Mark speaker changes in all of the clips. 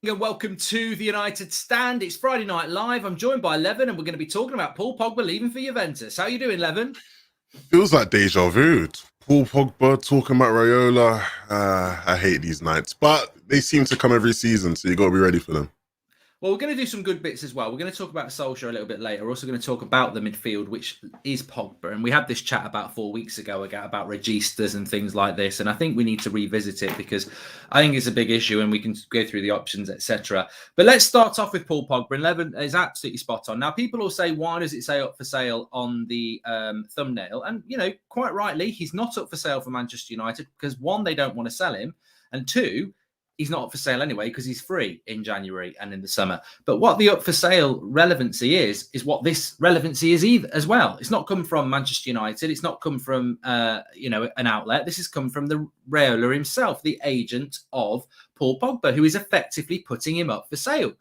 Speaker 1: And welcome to the United Stand. It's Friday Night Live. I'm joined by Levin, and we're going to be talking about Paul Pogba leaving for Juventus. How are you doing, Levin?
Speaker 2: Feels like deja vu. Paul Pogba talking about Raiola. I hate these nights, but they seem to come every season, so you got to be ready for them.
Speaker 1: Well, we're going to do some good bits as well. We're going to talk about Solskjaer a little bit later. We're also going to talk about the midfield, which is Pogba. And we had this chat about 4 weeks ago about registas and things like this. And I think we need to revisit it because I think it's a big issue and we can go through the options, etc. But let's start off with Paul Pogba. And Levin is absolutely spot on. Now, people will say, why does it say up for sale on the thumbnail? And, quite rightly, he's not up for sale for Manchester United because, one, they don't want to sell him. And two, he's not up for sale anyway because he's free in January and in the summer. But what the up for sale relevancy is what this relevancy is either as well. It's not come from Manchester United. It's not come from, an outlet. This has come from the Raiola himself, the agent of Paul Pogba, who is effectively putting him up for sale.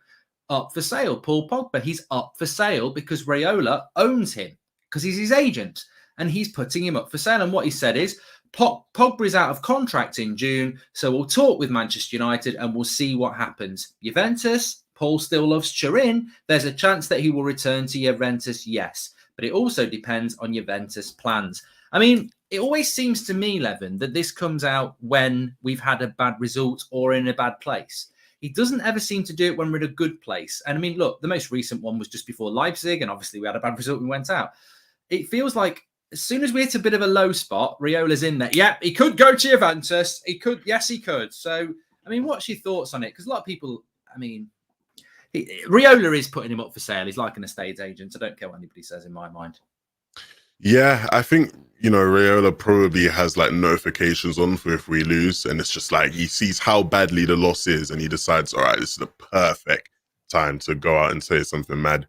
Speaker 1: Up for sale, Paul Pogba. He's up for sale because Raiola owns him because he's his agent and he's putting him up for sale. And what he said is, Pogba is out of contract in June, so we'll talk with Manchester United and we'll see what happens. Juventus, Paul still loves Turin. There's a chance that he will return to Juventus, yes. But it also depends on Juventus' plans. I mean, it always seems to me, Levin, that this comes out when we've had a bad result or in a bad place. He doesn't ever seem to do it when we're in a good place. And I mean, look, the most recent one was just before Leipzig, and obviously we had a bad result and went out. It feels like as soon as we hit a bit of a low spot, Raiola's in there. Yeah, he could go to Juventus. He could. Yes, he could. So, I mean, what's your thoughts on it? Because a lot of people, Raiola is putting him up for sale. He's like an estate agent. I don't care what anybody says in my mind.
Speaker 2: Yeah, I think, Raiola probably has like notifications on for if we lose. And it's just like he sees how badly the loss is and he decides, all right, this is the perfect time to go out and say something mad.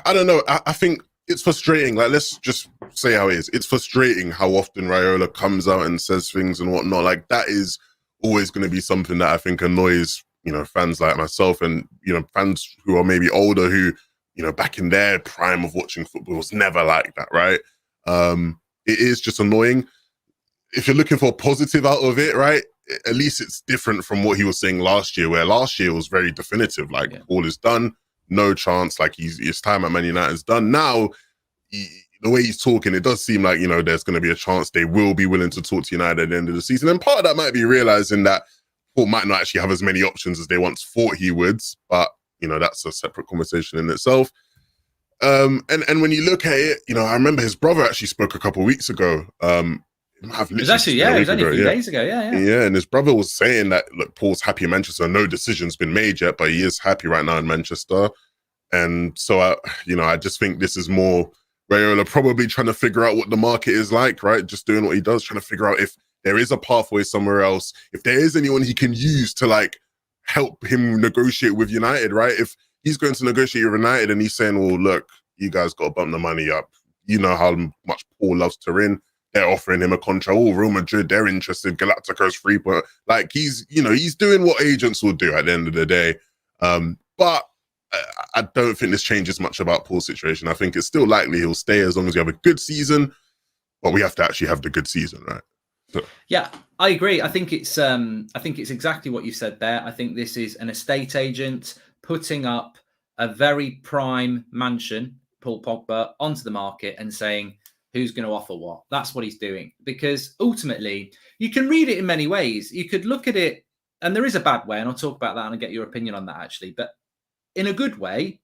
Speaker 2: I don't know. I think it's frustrating. Like, let's just say how it is. It's frustrating how often Raiola comes out and says things and whatnot. Like, that is always going to be something that I think annoys, fans like myself and, fans who are maybe older who, back in their prime of watching football was never like that, right? It is just annoying. If you're looking for a positive out of it, right, at least it's different from what he was saying last year, where last year was very definitive. Like, all is done. No chance, like his time at Man United is done. Now, the way he's talking, it does seem like, there's going to be a chance they will be willing to talk to United at the end of the season. And part of that might be realizing that Paul might not actually have as many options as they once thought he would. But, that's a separate conversation in itself. And when you look at it, I remember his brother actually spoke a couple of weeks ago.
Speaker 1: It was actually, it was only a few days ago.
Speaker 2: Yeah, and his brother was saying that, look, Paul's happy in Manchester. No decision's been made yet, but he is happy right now in Manchester. And so, I just think this is more Raiola probably trying to figure out what the market is like, right? Just doing what he does, trying to figure out if there is a pathway somewhere else, if there is anyone he can use to, like, help him negotiate with United, right? If he's going to negotiate with United and he's saying, well, look, you guys got to bump the money up. You know how much Paul loves Turin. They're offering him a contract. Oh, Real Madrid, they're interested. Galacticos free, but like he's doing what agents will do at the end of the day. But I don't think this changes much about Paul's situation. I think it's still likely he'll stay as long as you have a good season, but we have to actually have the good season, right? So.
Speaker 1: Yeah, I agree. I think it's exactly what you said there. I think this is an estate agent putting up a very prime mansion, Paul Pogba, onto the market and saying, who's going to offer what? That's what he's doing. Because ultimately, you can read it in many ways. You could look at it, and there is a bad way, and I'll talk about that and I'll get your opinion on that, actually. But in a good way,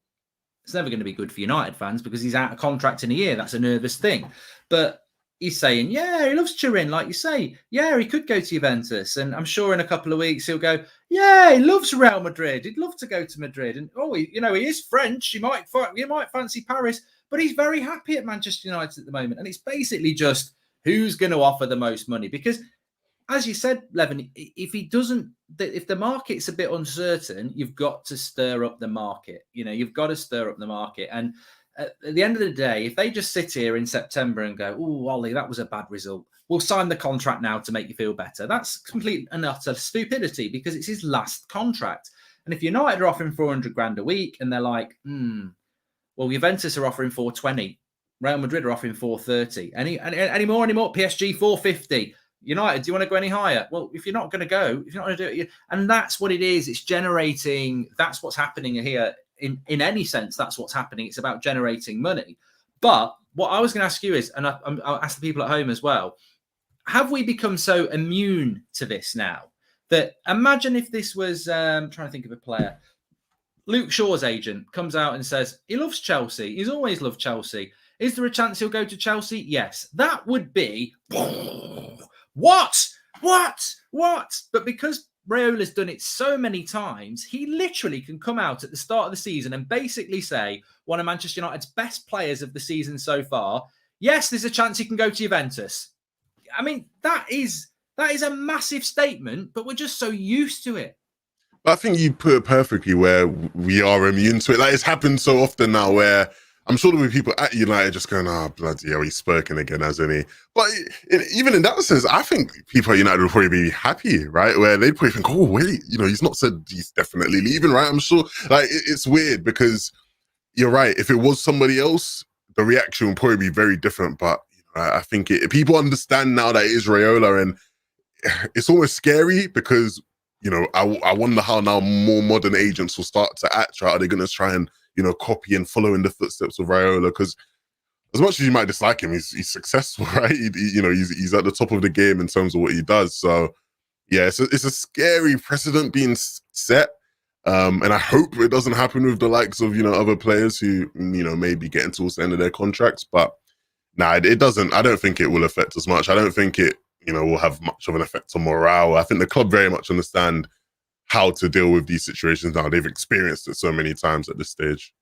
Speaker 1: it's never going to be good for United fans because he's out of contract in a year. That's a nervous thing. But he's saying, yeah, he loves Turin, like you say. Yeah, he could go to Juventus. And I'm sure in a couple of weeks he'll go, yeah, he loves Real Madrid. He'd love to go to Madrid. And, he is French. He might fancy Paris. But he's very happy at Manchester United at the moment. And it's basically just who's going to offer the most money. Because, as you said, Levin, if the market's a bit uncertain, you've got to stir up the market. You've got to stir up the market. And at the end of the day, if they just sit here in September and go, oh, Ollie, that was a bad result. We'll sign the contract now to make you feel better. That's complete and utter stupidity because it's his last contract. And if United are offering 400 grand a week and they're like, well, Juventus are offering 420. Real Madrid are offering 430. Any more? PSG 450. United, do you want to go any higher? Well, if you're not going to go, if you're not going to do it, and that's what it is. It's generating. That's what's happening here. In any sense, that's what's happening. It's about generating money. But what I was going to ask you is, and I'll ask the people at home as well, have we become so immune to this now that imagine if this was, trying to think of a player, Luke Shaw's agent comes out and says he loves Chelsea. He's always loved Chelsea. Is there a chance he'll go to Chelsea? Yes. That would be what? But because Raiola's done it so many times, he literally can come out at the start of the season and basically say one of Manchester United's best players of the season so far, yes, there's a chance he can go to Juventus. I mean, that is a massive statement, but we're just so used to it.
Speaker 2: I think you put it perfectly where we are immune to it. Like, it's happened so often now where I'm sure there'll be people at United just going, bloody hell, he's spoken again, hasn't he? But even in that sense, I think people at United will probably be happy, right? Where they'd probably think, oh, wait, he's not said he's definitely leaving, right? I'm sure. Like, it's weird because you're right. If it was somebody else, the reaction would probably be very different. But I think people understand now that it is Raiola, and it's almost scary because, I wonder how now more modern agents will start to act. Right? Are they going to try and, copy and follow in the footsteps of Raiola? Because as much as you might dislike him, he's successful, right? He's at the top of the game in terms of what he does. So, yeah, it's a scary precedent being set. And I hope it doesn't happen with the likes of, other players who, may be getting towards the end of their contracts. But nah, it doesn't. I don't think it will affect us much. I don't think it, will have much of an effect on morale. I think the club very much understand how to deal with these situations now. They've experienced it so many times at this stage.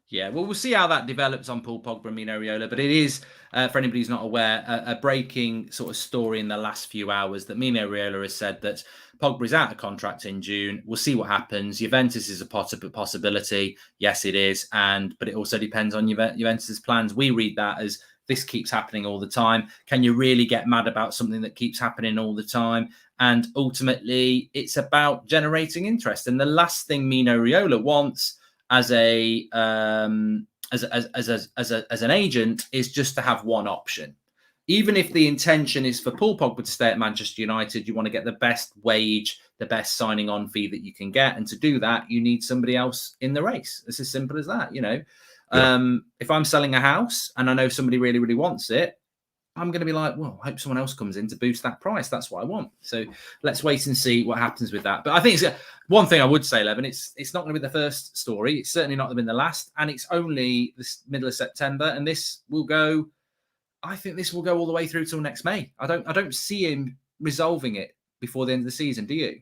Speaker 1: Yeah, well, we'll see how that develops on Paul Pogba and Mino Raiola. But it is, for anybody who's not aware, a breaking sort of story in the last few hours that Mino Raiola has said that Pogba is out of contract in June. We'll see what happens. Juventus is a possibility. Yes, it is. But it also depends on Juventus's plans. We read that as this keeps happening all the time. Can you really get mad about something that keeps happening all the time? And ultimately, it's about generating interest. And the last thing Mino Raiola wants as an agent is just to have one option. Even if the intention is for Paul Pogba to stay at Manchester United, you want to get the best wage, the best signing on fee that you can get. And to do that, you need somebody else in the race. It's as simple as that, Yeah. If I'm selling a house and I know somebody really, really wants it, I'm going to be like, well, I hope someone else comes in to boost that price. That's what I want. So let's wait and see what happens with that. But I think it's one thing I would say, Levin, it's not going to be the first story. It's certainly not going to be the last. And it's only the middle of September. And this will go, I think this will go all the way through till next May. I don't see him resolving it before the end of the season. Do you?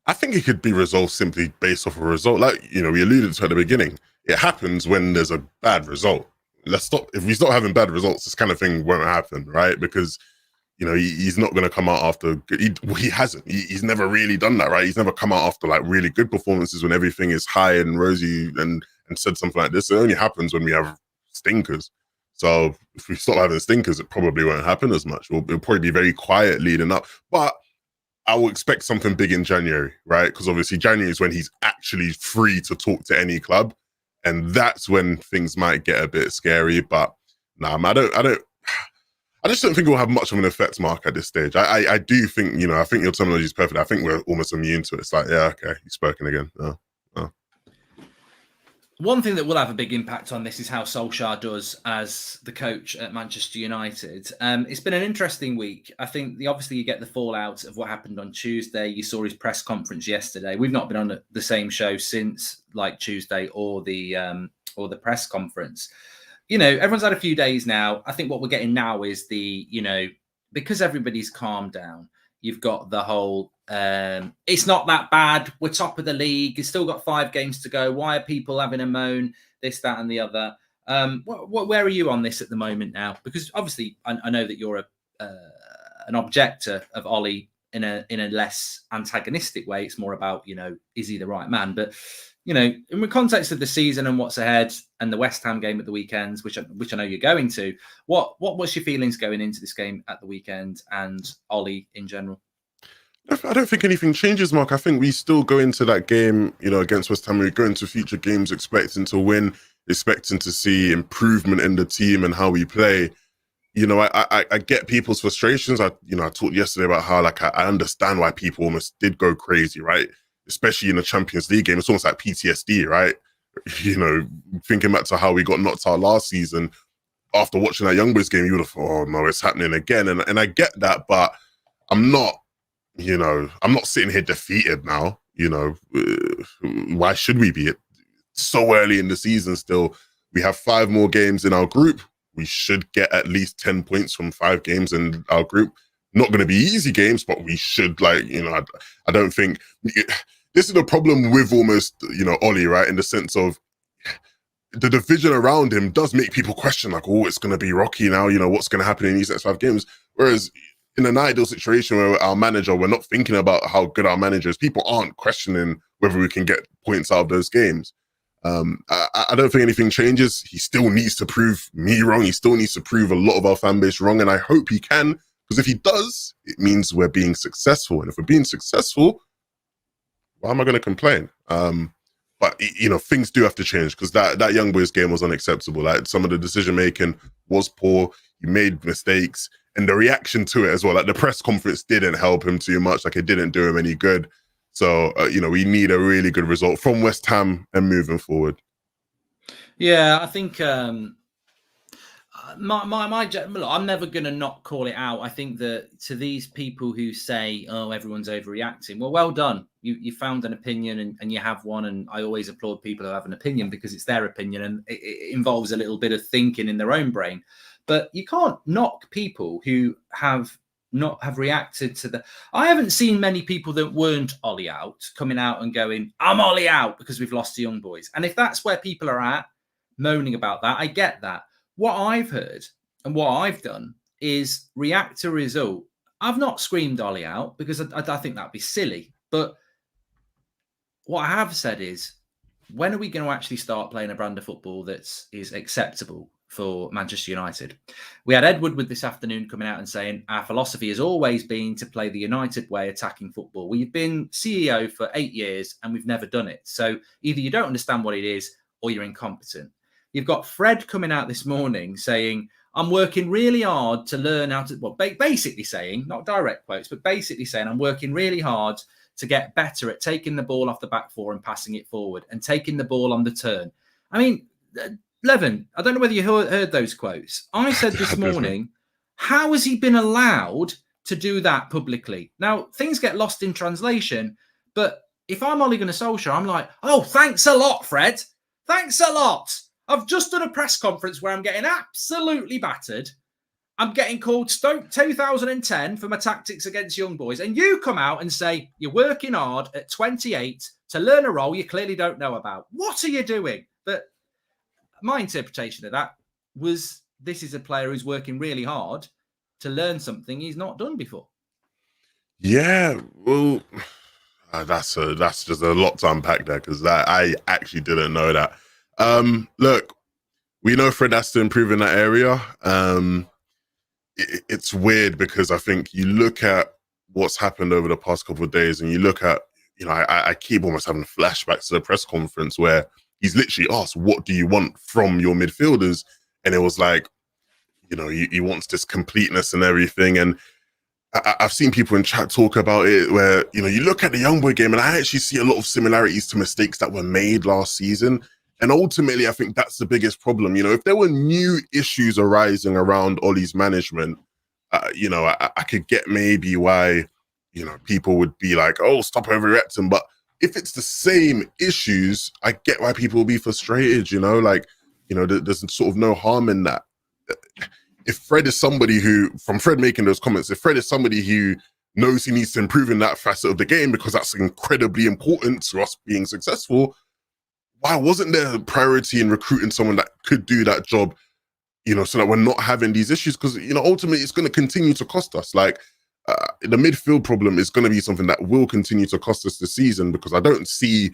Speaker 2: I think it could be resolved simply based off a result. Like, we alluded to at the beginning. It happens when there's a bad result. If we stop having bad results, this kind of thing won't happen, right? Because, he's not going to come out after, he hasn't. He's never really done that, right? He's never come out after like really good performances when everything is high and rosy and said something like this. It only happens when we have stinkers. So if we stop having stinkers, it probably won't happen as much. It'll probably be very quiet leading up. But I will expect something big in January, right? Because obviously January is when he's actually free to talk to any club. And that's when things might get a bit scary. But I just don't think it will have much of an effect, Mark, at this stage. I do think, I think your terminology is perfect. I think we're almost immune to it. It's like, yeah, okay, he's spoken again. Oh.
Speaker 1: One thing that will have a big impact on this is how Solskjaer does as the coach at Manchester United. It's been an interesting week. I think obviously you get the fallout of what happened on Tuesday. You saw his press conference yesterday. We've not been on the same show since like Tuesday or the press conference. Everyone's had a few days now. I think what we're getting now is because everybody's calmed down, you've got the whole, it's not that bad. We're top of the league. It's still got 5 games to go. Why are people having a moan? This, that, and the other. Where are you on this at the moment now? Because obviously, I know that you're an objector of Ole in a less antagonistic way. It's more about, is he the right man? But in the context of the season and what's ahead, and the West Ham game at the weekends, which I know you're going to, what's your feelings going into this game at the weekend and Ole in general?
Speaker 2: I don't think anything changes, Mark. I think we still go into that game, against West Ham. We go into future games expecting to win, expecting to see improvement in the team and how we play. I get people's frustrations. I talked yesterday about how like I understand why people almost did go crazy, right? Especially in the Champions League game. It's almost like PTSD, right? Thinking back to how we got knocked out last season, after watching that Young Boys game, you would have thought, oh no, it's happening again. And I get that, but I'm not sitting here defeated now. Why should we be? It's so early in the season still. We have 5 more games in our group. We should get at least 10 points from 5 games in our group. Not going to be easy games, but we should, I don't think... This is the problem with almost, Ole, right? In the sense of the division around him does make people question, like, oh, it's going to be rocky now. What's going to happen in these next 5 games? Whereas in an ideal situation where our manager, we're not thinking about how good our manager is. People aren't questioning whether we can get points out of those games. I don't think anything changes. He still needs to prove me wrong. He still needs to prove a lot of our fan base wrong. And I hope he can, because if he does, it means we're being successful. And if we're being successful, why am I going to complain? But things do have to change, because that Young Boys game was unacceptable. Like, some of the decision making was poor. He made mistakes, and the reaction to it as well. Like, the press conference didn't help him too much. Like, it didn't do him any good. So we need a really good result from West Ham and moving forward.
Speaker 1: Yeah, I think I'm never going to not call it out. I think that to these people who say, oh, everyone's overreacting, well done. You found an opinion and you have one. And I always applaud people who have an opinion, because it's their opinion and it involves a little bit of thinking in their own brain. But you can't knock people who have reacted to the... I haven't seen many people that weren't Ollie out coming out and going, I'm Ollie out because we've lost to Young Boys. And if that's where people are at, moaning about that, I get that. What I've heard and what I've done is react to result. I've not screamed Ollie out, because I think that'd be silly. But what I have said is, when are we going to actually start playing a brand of football that is acceptable for Manchester United? We had Edward with this afternoon coming out and saying, our philosophy has always been to play the United way, attacking football. We've been CEO for 8 years and we've never done it. So either you don't understand what it is or you're incompetent. You've got Fred coming out this morning saying, I'm working really hard to learn how to... Well, basically saying, not direct quotes, but basically saying, I'm working really hard to get better at taking the ball off the back four and passing it forward and taking the ball on the turn. I mean, Levin, I don't know whether you heard those quotes. I said this morning, how has he been allowed to do that publicly? Now, things get lost in translation, but if I'm Ole Gunnar Solskjaer, I'm like, oh, thanks a lot, Fred. Thanks a lot. I've just done a press conference where I'm getting absolutely battered. I'm getting called Stoke 2010 for my tactics against Young Boys. And you come out and say you're working hard at 28 to learn a role you clearly don't know about. What are you doing? But my interpretation of that was, this is a player who's working really hard to learn something he's not done before.
Speaker 2: Yeah, well, that's just a lot to unpack there, because I actually didn't know that. Look, we know Fred has to improve in that area. It's weird, because I think you look at what's happened over the past couple of days, and you look at, I keep almost having flashbacks to the press conference where he's literally asked, what do you want from your midfielders? And it was like, he wants this completeness and everything. And I've seen people in chat talk about it where, you look at the Young Boy game, and I actually see a lot of similarities to mistakes that were made last season. And ultimately, I think that's the biggest problem. If there were new issues arising around Ole's management, I could get maybe why, people would be like, oh, stop overreacting. But if it's the same issues, I get why people will be frustrated, there's sort of no harm in that. If Fred is somebody who, from Fred making those comments, if Fred is somebody who knows he needs to improve in that facet of the game, because that's incredibly important to us being successful, why wasn't there a priority in recruiting someone that could do that job, so that we're not having these issues? Because, ultimately it's going to continue to cost us. Like, the midfield problem is going to be something that will continue to cost us this season, because I don't see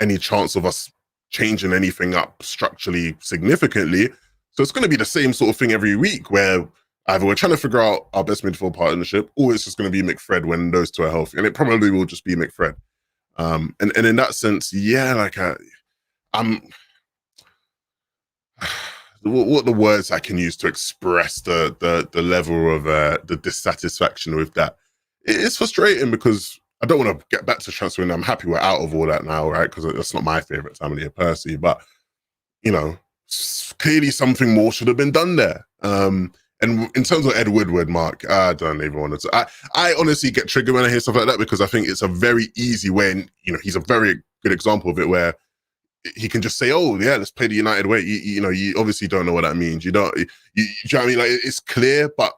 Speaker 2: any chance of us changing anything up structurally significantly. So it's going to be the same sort of thing every week, where either we're trying to figure out our best midfield partnership, or it's just going to be McFred when those two are healthy. And it probably will just be McFred. And in that sense, yeah, like, what the words I can use to express the level of the dissatisfaction with that. It's frustrating because I don't want to get back to transfer window. I'm happy we're out of all that now, right? Because that's not my favorite time of the year, personally. But clearly something more should have been done there. And in terms of Ed Woodward, Mark, I don't even want to. I honestly get triggered when I hear stuff like that because I think it's a very easy way, and he's a very good example of it where he can just say, "Oh, yeah, let's play the United way." You obviously don't know what that means. You know what I mean? Like, it's clear, but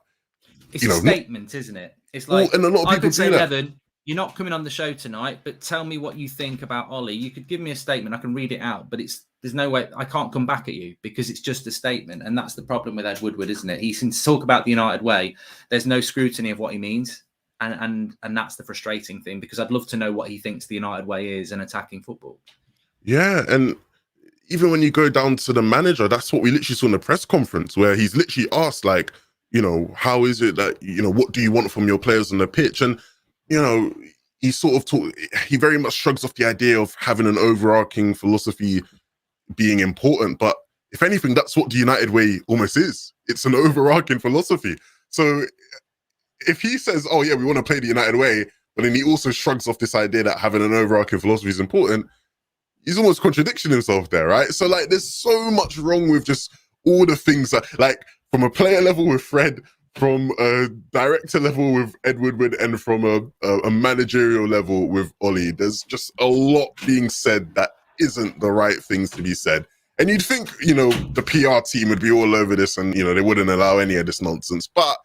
Speaker 1: it's a statement, isn't it? It's like,
Speaker 2: and a lot of people
Speaker 1: I could say,
Speaker 2: do that.
Speaker 1: Evan, you're not coming on the show tonight, but tell me what you think about Ollie. You could give me a statement, I can read it out, but there's no way I can't come back at you because it's just a statement, and that's the problem with Ed Woodward, isn't it? He seems to talk about the United way. There's no scrutiny of what he means, and that's the frustrating thing, because I'd love to know what he thinks the United way is in attacking football.
Speaker 2: Yeah, and even when you go down to the manager, that's what we literally saw in the press conference, where he's literally asked, like, how is it that, what do you want from your players on the pitch? And, he sort of he very much shrugs off the idea of having an overarching philosophy being important. But if anything, that's what the United way almost is. It's an overarching philosophy. So if he says, oh yeah, we want to play the United way, but then he also shrugs off this idea that having an overarching philosophy is important, he's almost contradicting himself there, right? So, like, there's so much wrong with just all the things that, like, from a player level with Fred, from a director level with Ed Woodward, and from a managerial level with Ollie. There's just a lot being said that isn't the right things to be said. And you'd think, the PR team would be all over this and, they wouldn't allow any of this nonsense. But,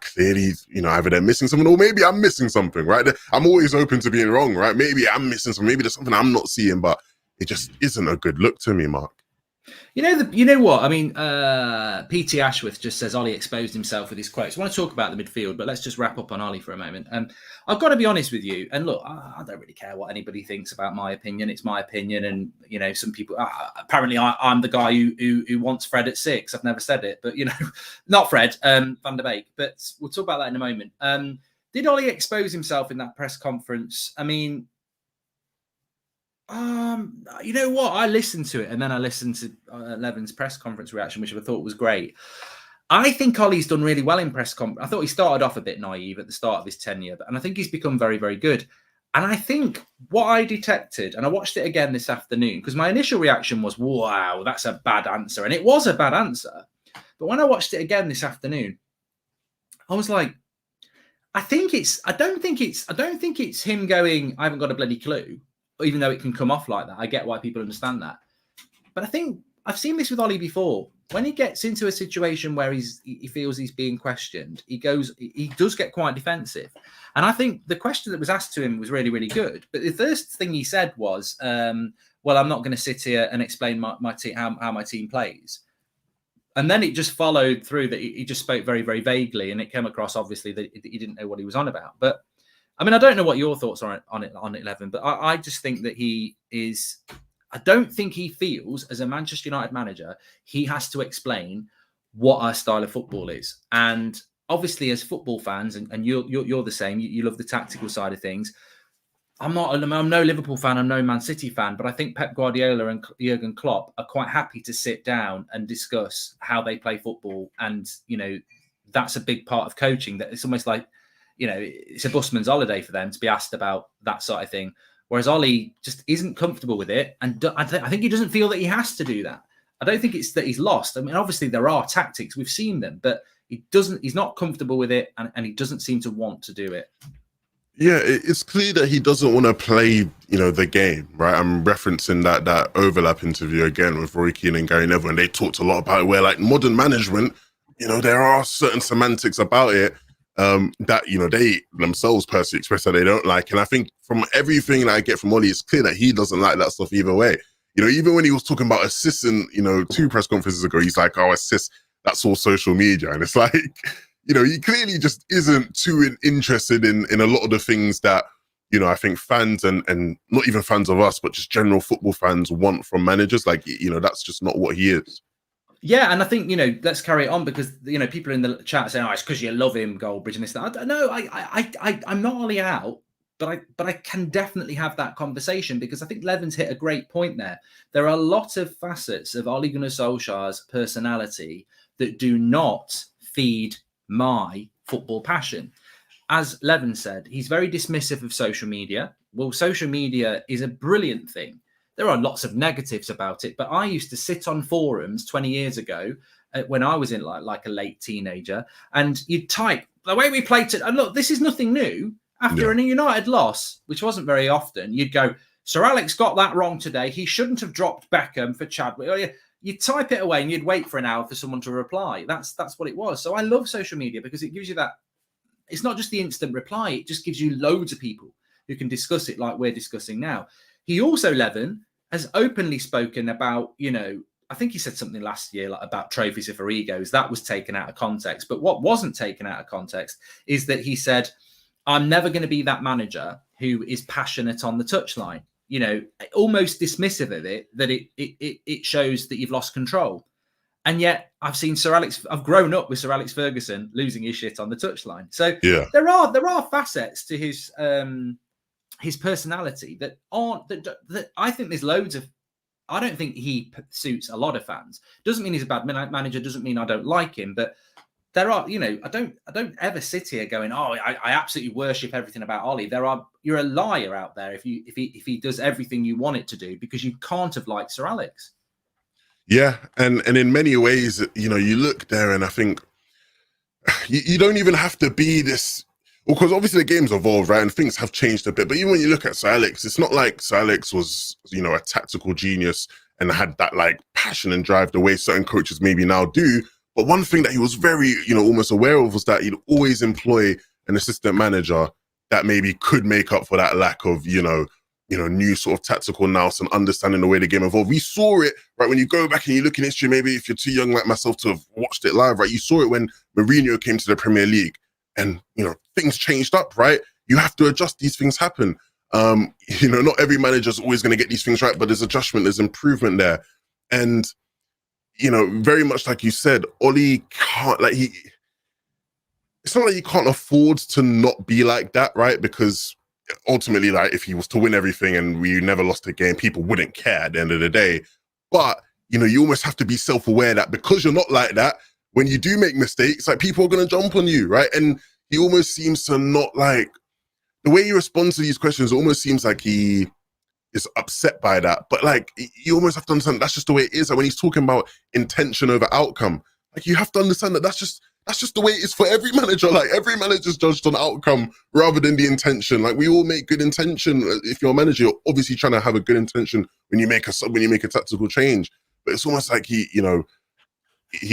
Speaker 2: clearly, either they're missing something or maybe I'm missing something, right? I'm always open to being wrong, right? Maybe I'm missing something. Maybe there's something I'm not seeing, but it just isn't a good look to me, Mark.
Speaker 1: You know what? I mean, P.T. Ashworth just says Ollie exposed himself with his quotes. I want to talk about the midfield, but let's just wrap up on Ollie for a moment. I've got to be honest with you. And look, I don't really care what anybody thinks about my opinion. It's my opinion. And, some people, apparently I'm the guy who wants Fred at 6. I've never said it, but, not Fred, Van der Beek. But we'll talk about that in a moment. Did Ollie expose himself in that press conference? I mean, you know what? I listened to it, and then I listened to Levin's press conference reaction, which I thought was great. I think Ollie's done really well in press conference. I thought he started off a bit naive at the start of his tenure, and I think he's become very, very good. And I think what I detected, and I watched it again this afternoon, because my initial reaction was, wow, that's a bad answer. And it was a bad answer. But when I watched it again this afternoon, I was like, I don't think it's him going, I haven't got a bloody clue. Even though it can come off like that, I get why people understand that. But I think I've seen this with Ollie before. When he gets into a situation where he feels he's being questioned, he does get quite defensive. And I think the question that was asked to him was really, really good. But the first thing he said was, well, I'm not going to sit here and explain my team, how my team plays. And then it just followed through that he just spoke very, very vaguely. And it came across, obviously, that he didn't know what he was on about. But I mean, I don't know what your thoughts are on it, 11, but I just think that I don't think he feels, as a Manchester United manager, he has to explain what our style of football is. And obviously, as football fans, and you're the same, you love the tactical side of things. I'm no Liverpool fan, I'm no Man City fan, but I think Pep Guardiola and Jurgen Klopp are quite happy to sit down and discuss how they play football. And, that's a big part of coaching, that it's almost like, it's a busman's holiday for them to be asked about that sort of thing. Whereas Ollie just isn't comfortable with it. And I think he doesn't feel that he has to do that. I don't think it's that he's lost. I mean, obviously there are tactics. We've seen them, but he's not comfortable with it. And he doesn't seem to want to do it.
Speaker 2: Yeah, it's clear that he doesn't want to play, the game, right? I'm referencing that overlap interview again with Roy Keane and Gary Neville. And they talked a lot about it, where, like, modern management, there are certain semantics about it that they themselves personally express that they don't like. And I think from everything that I get from Ollie, it's clear that he doesn't like that stuff either way. Even when he was talking about assists in 2 press conferences ago, he's like, oh, assists, that's all social media. And it's like, he clearly just isn't too interested in a lot of the things that I think fans and not even fans of us, but just general football fans want from managers. Like, that's just not what he is.
Speaker 1: Yeah, and I think, let's carry it on, because, people in the chat saying, oh, it's because you love him, Goldbridge, and this, that. No, I'm not Ollie out, but I can definitely have that conversation, because I think Levin's hit a great point there. There are a lot of facets of Ole Gunnar Solskjaer's personality that do not feed my football passion. As Levin said, he's very dismissive of social media. Well, social media is a brilliant thing. There are lots of negatives about it, but I used to sit on forums 20 years ago when I was in like a late teenager, and you'd type the way we played it. And look, this is nothing new. After a United loss, which wasn't very often, you'd go, Sir Alex got that wrong today. He shouldn't have dropped Beckham for Chadwick. You'd type it away and you'd wait for an hour for someone to reply. That's what it was. So I love social media because it gives you that. It's not just the instant reply. It just gives you loads of people who can discuss it like we're discussing now. He also, Levin, has openly spoken about, I think he said something last year like about trophies are for egos. That was taken out of context. But what wasn't taken out of context is that he said, I'm never going to be that manager who is passionate on the touchline. Almost dismissive of it, that it shows that you've lost control. And yet I've grown up with Sir Alex Ferguson losing his shit on the touchline. So there are facets to his personality that aren't, that I think there's loads of. I don't think he suits a lot of fans. Doesn't mean he's a bad manager. Doesn't mean I don't like him. But there are, I don't ever sit here going, oh, I absolutely worship everything about Ollie. You're a liar out there if he does everything you want it to do, because you can't have liked Sir Alex.
Speaker 2: Yeah, and in many ways, you look there and I think you don't even have to be this, because obviously the game's evolved, right? And things have changed a bit. But even when you look at Sir Alex, it's not like Sir Alex was, a tactical genius and had that like passion and drive the way certain coaches maybe now do. But one thing that he was very, almost aware of was that he'd always employ an assistant manager that maybe could make up for that lack of, new sort of tactical nous and understanding the way the game evolved. We saw it, right, when you go back and you look in history, maybe if you're too young like myself to have watched it live, right, you saw it when Mourinho came to the Premier League and, things changed up, right? You have to adjust. These things happen. Not every manager's always going to get these things right, but there's adjustment, there's improvement there. And very much like you said, Ollie can't, it's not like he can't afford to not be like that, right? Because ultimately, like, if he was to win everything and we never lost a game, people wouldn't care at the end of the day. But, you almost have to be self-aware that because you're not like that, when you do make mistakes, like, people are going to jump on you, right? And he almost seems to not, like, the way he responds to these questions, it almost seems like he is upset by that. But like, you almost have to understand that's just the way it is. Like when he's talking about intention over outcome, like you have to understand that that's just the way it is for every manager. Like every manager's judged on outcome rather than the intention. Like we all make good intention. If you're a manager, you're obviously trying to have a good intention when you make a tactical change. But it's almost like he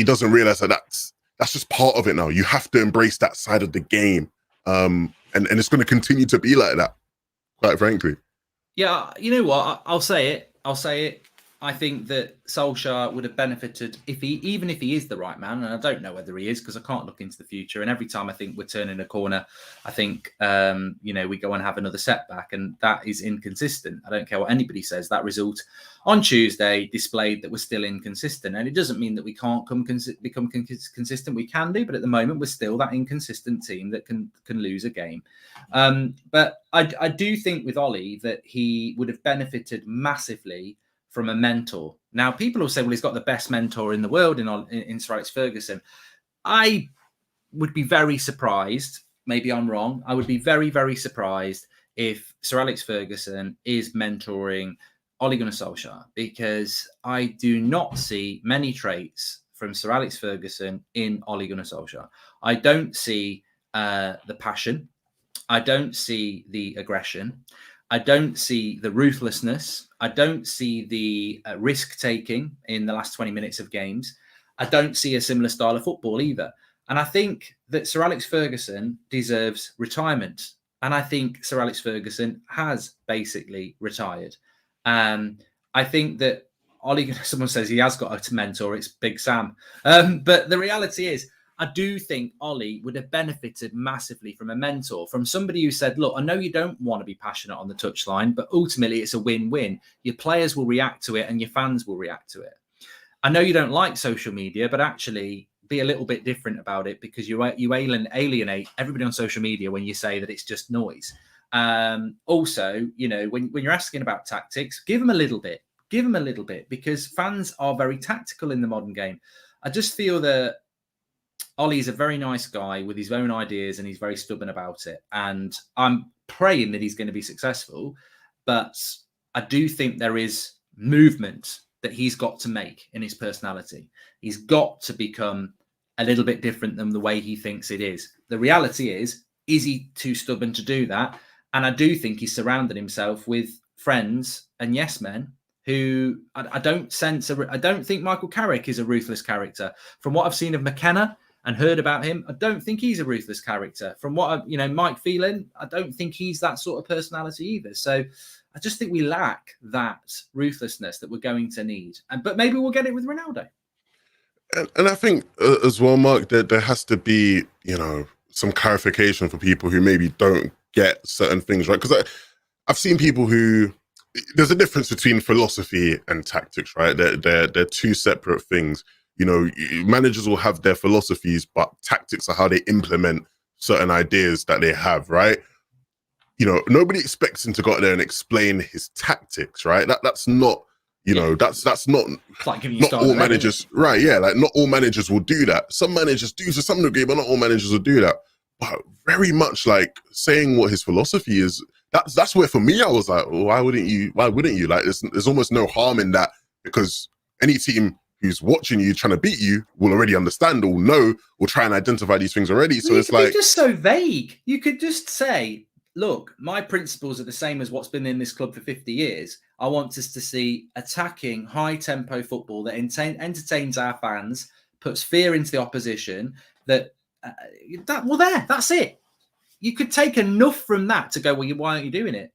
Speaker 2: doesn't realize that that's just part of it now. You have to embrace that side of the game. And it's going to continue to be like that, quite frankly.
Speaker 1: Yeah, you know what? I'll say it. I think that Solskjaer would have benefited even if he is the right man, and I don't know whether he is because I can't look into the future. And every time I think we're turning a corner, I think we go and have another setback, and that is inconsistent. I don't care what anybody says. That result on Tuesday displayed that we're still inconsistent, and it doesn't mean that we can't become consistent. We can do, but at the moment we're still that inconsistent team that can lose a game. But I do think with Ollie that he would have benefited massively from a mentor. Now, people will say, well, he's got the best mentor in the world in Sir Alex Ferguson. I would be very surprised, maybe I'm wrong, I would be very, very surprised if Sir Alex Ferguson is mentoring Ole Gunnar Solskjaer, because I do not see many traits from Sir Alex Ferguson in Ole Gunnar Solskjaer. I don't see the passion. I don't see the aggression. I don't see the ruthlessness. I don't see the risk-taking in the last 20 minutes of games. I don't see a similar style of football either. And I think that Sir Alex Ferguson deserves retirement. And I think Sir Alex Ferguson has basically retired. I think that someone says he has got a mentor, it's Big Sam. But the reality is, I do think Ollie would have benefited massively from a mentor, from somebody who said, look, I know you don't want to be passionate on the touchline, but ultimately it's a win-win. Your players will react to it and your fans will react to it. I know you don't like social media, but actually be a little bit different about it, because you alienate everybody on social media when you say that it's just noise. Also, when you're asking about tactics, give them a little bit. Give them a little bit, because fans are very tactical in the modern game. I just feel that Ollie's a very nice guy with his own ideas, and he's very stubborn about it. And I'm praying that he's going to be successful. But I do think there is movement that he's got to make in his personality. He's got to become a little bit different than the way he thinks it is. The reality is he too stubborn to do that? And I do think he's surrounded himself with friends and yes men who I don't sense. I don't think Michael Carrick is a ruthless character. From what I've seen of McKenna and heard about him, I don't think he's a ruthless character. From what Mike Phelan, I don't think he's that sort of personality either. So I just think we lack that ruthlessness that we're going to need. But maybe we'll get it with Ronaldo.
Speaker 2: And I think as well, Mark, that there has to be, some clarification for people who maybe don't get certain things right. Because I've seen people who, there's a difference between philosophy and tactics, right? They're two separate things. Managers will have their philosophies, but tactics are how they implement certain ideas that they have, right? Nobody expects him to go out there and explain his tactics, right? That's not, that's not,
Speaker 1: like
Speaker 2: not all managers, right? Yeah, like not all managers will do that. Some managers do to some degree, but not all managers will do that. But very much like saying what his philosophy is, that's where for me I was like, well, why wouldn't you? Like there's almost no harm in that, because any team who's watching you trying to beat you will already understand or know or try and identify these things already. So it's like
Speaker 1: just so vague. You could just say, look, my principles are the same as what's been in this club for 50 years. I want us to see attacking, high-tempo football that entertains our fans, puts fear into the opposition. That's it. You could take enough from that to go, well, why aren't you doing it?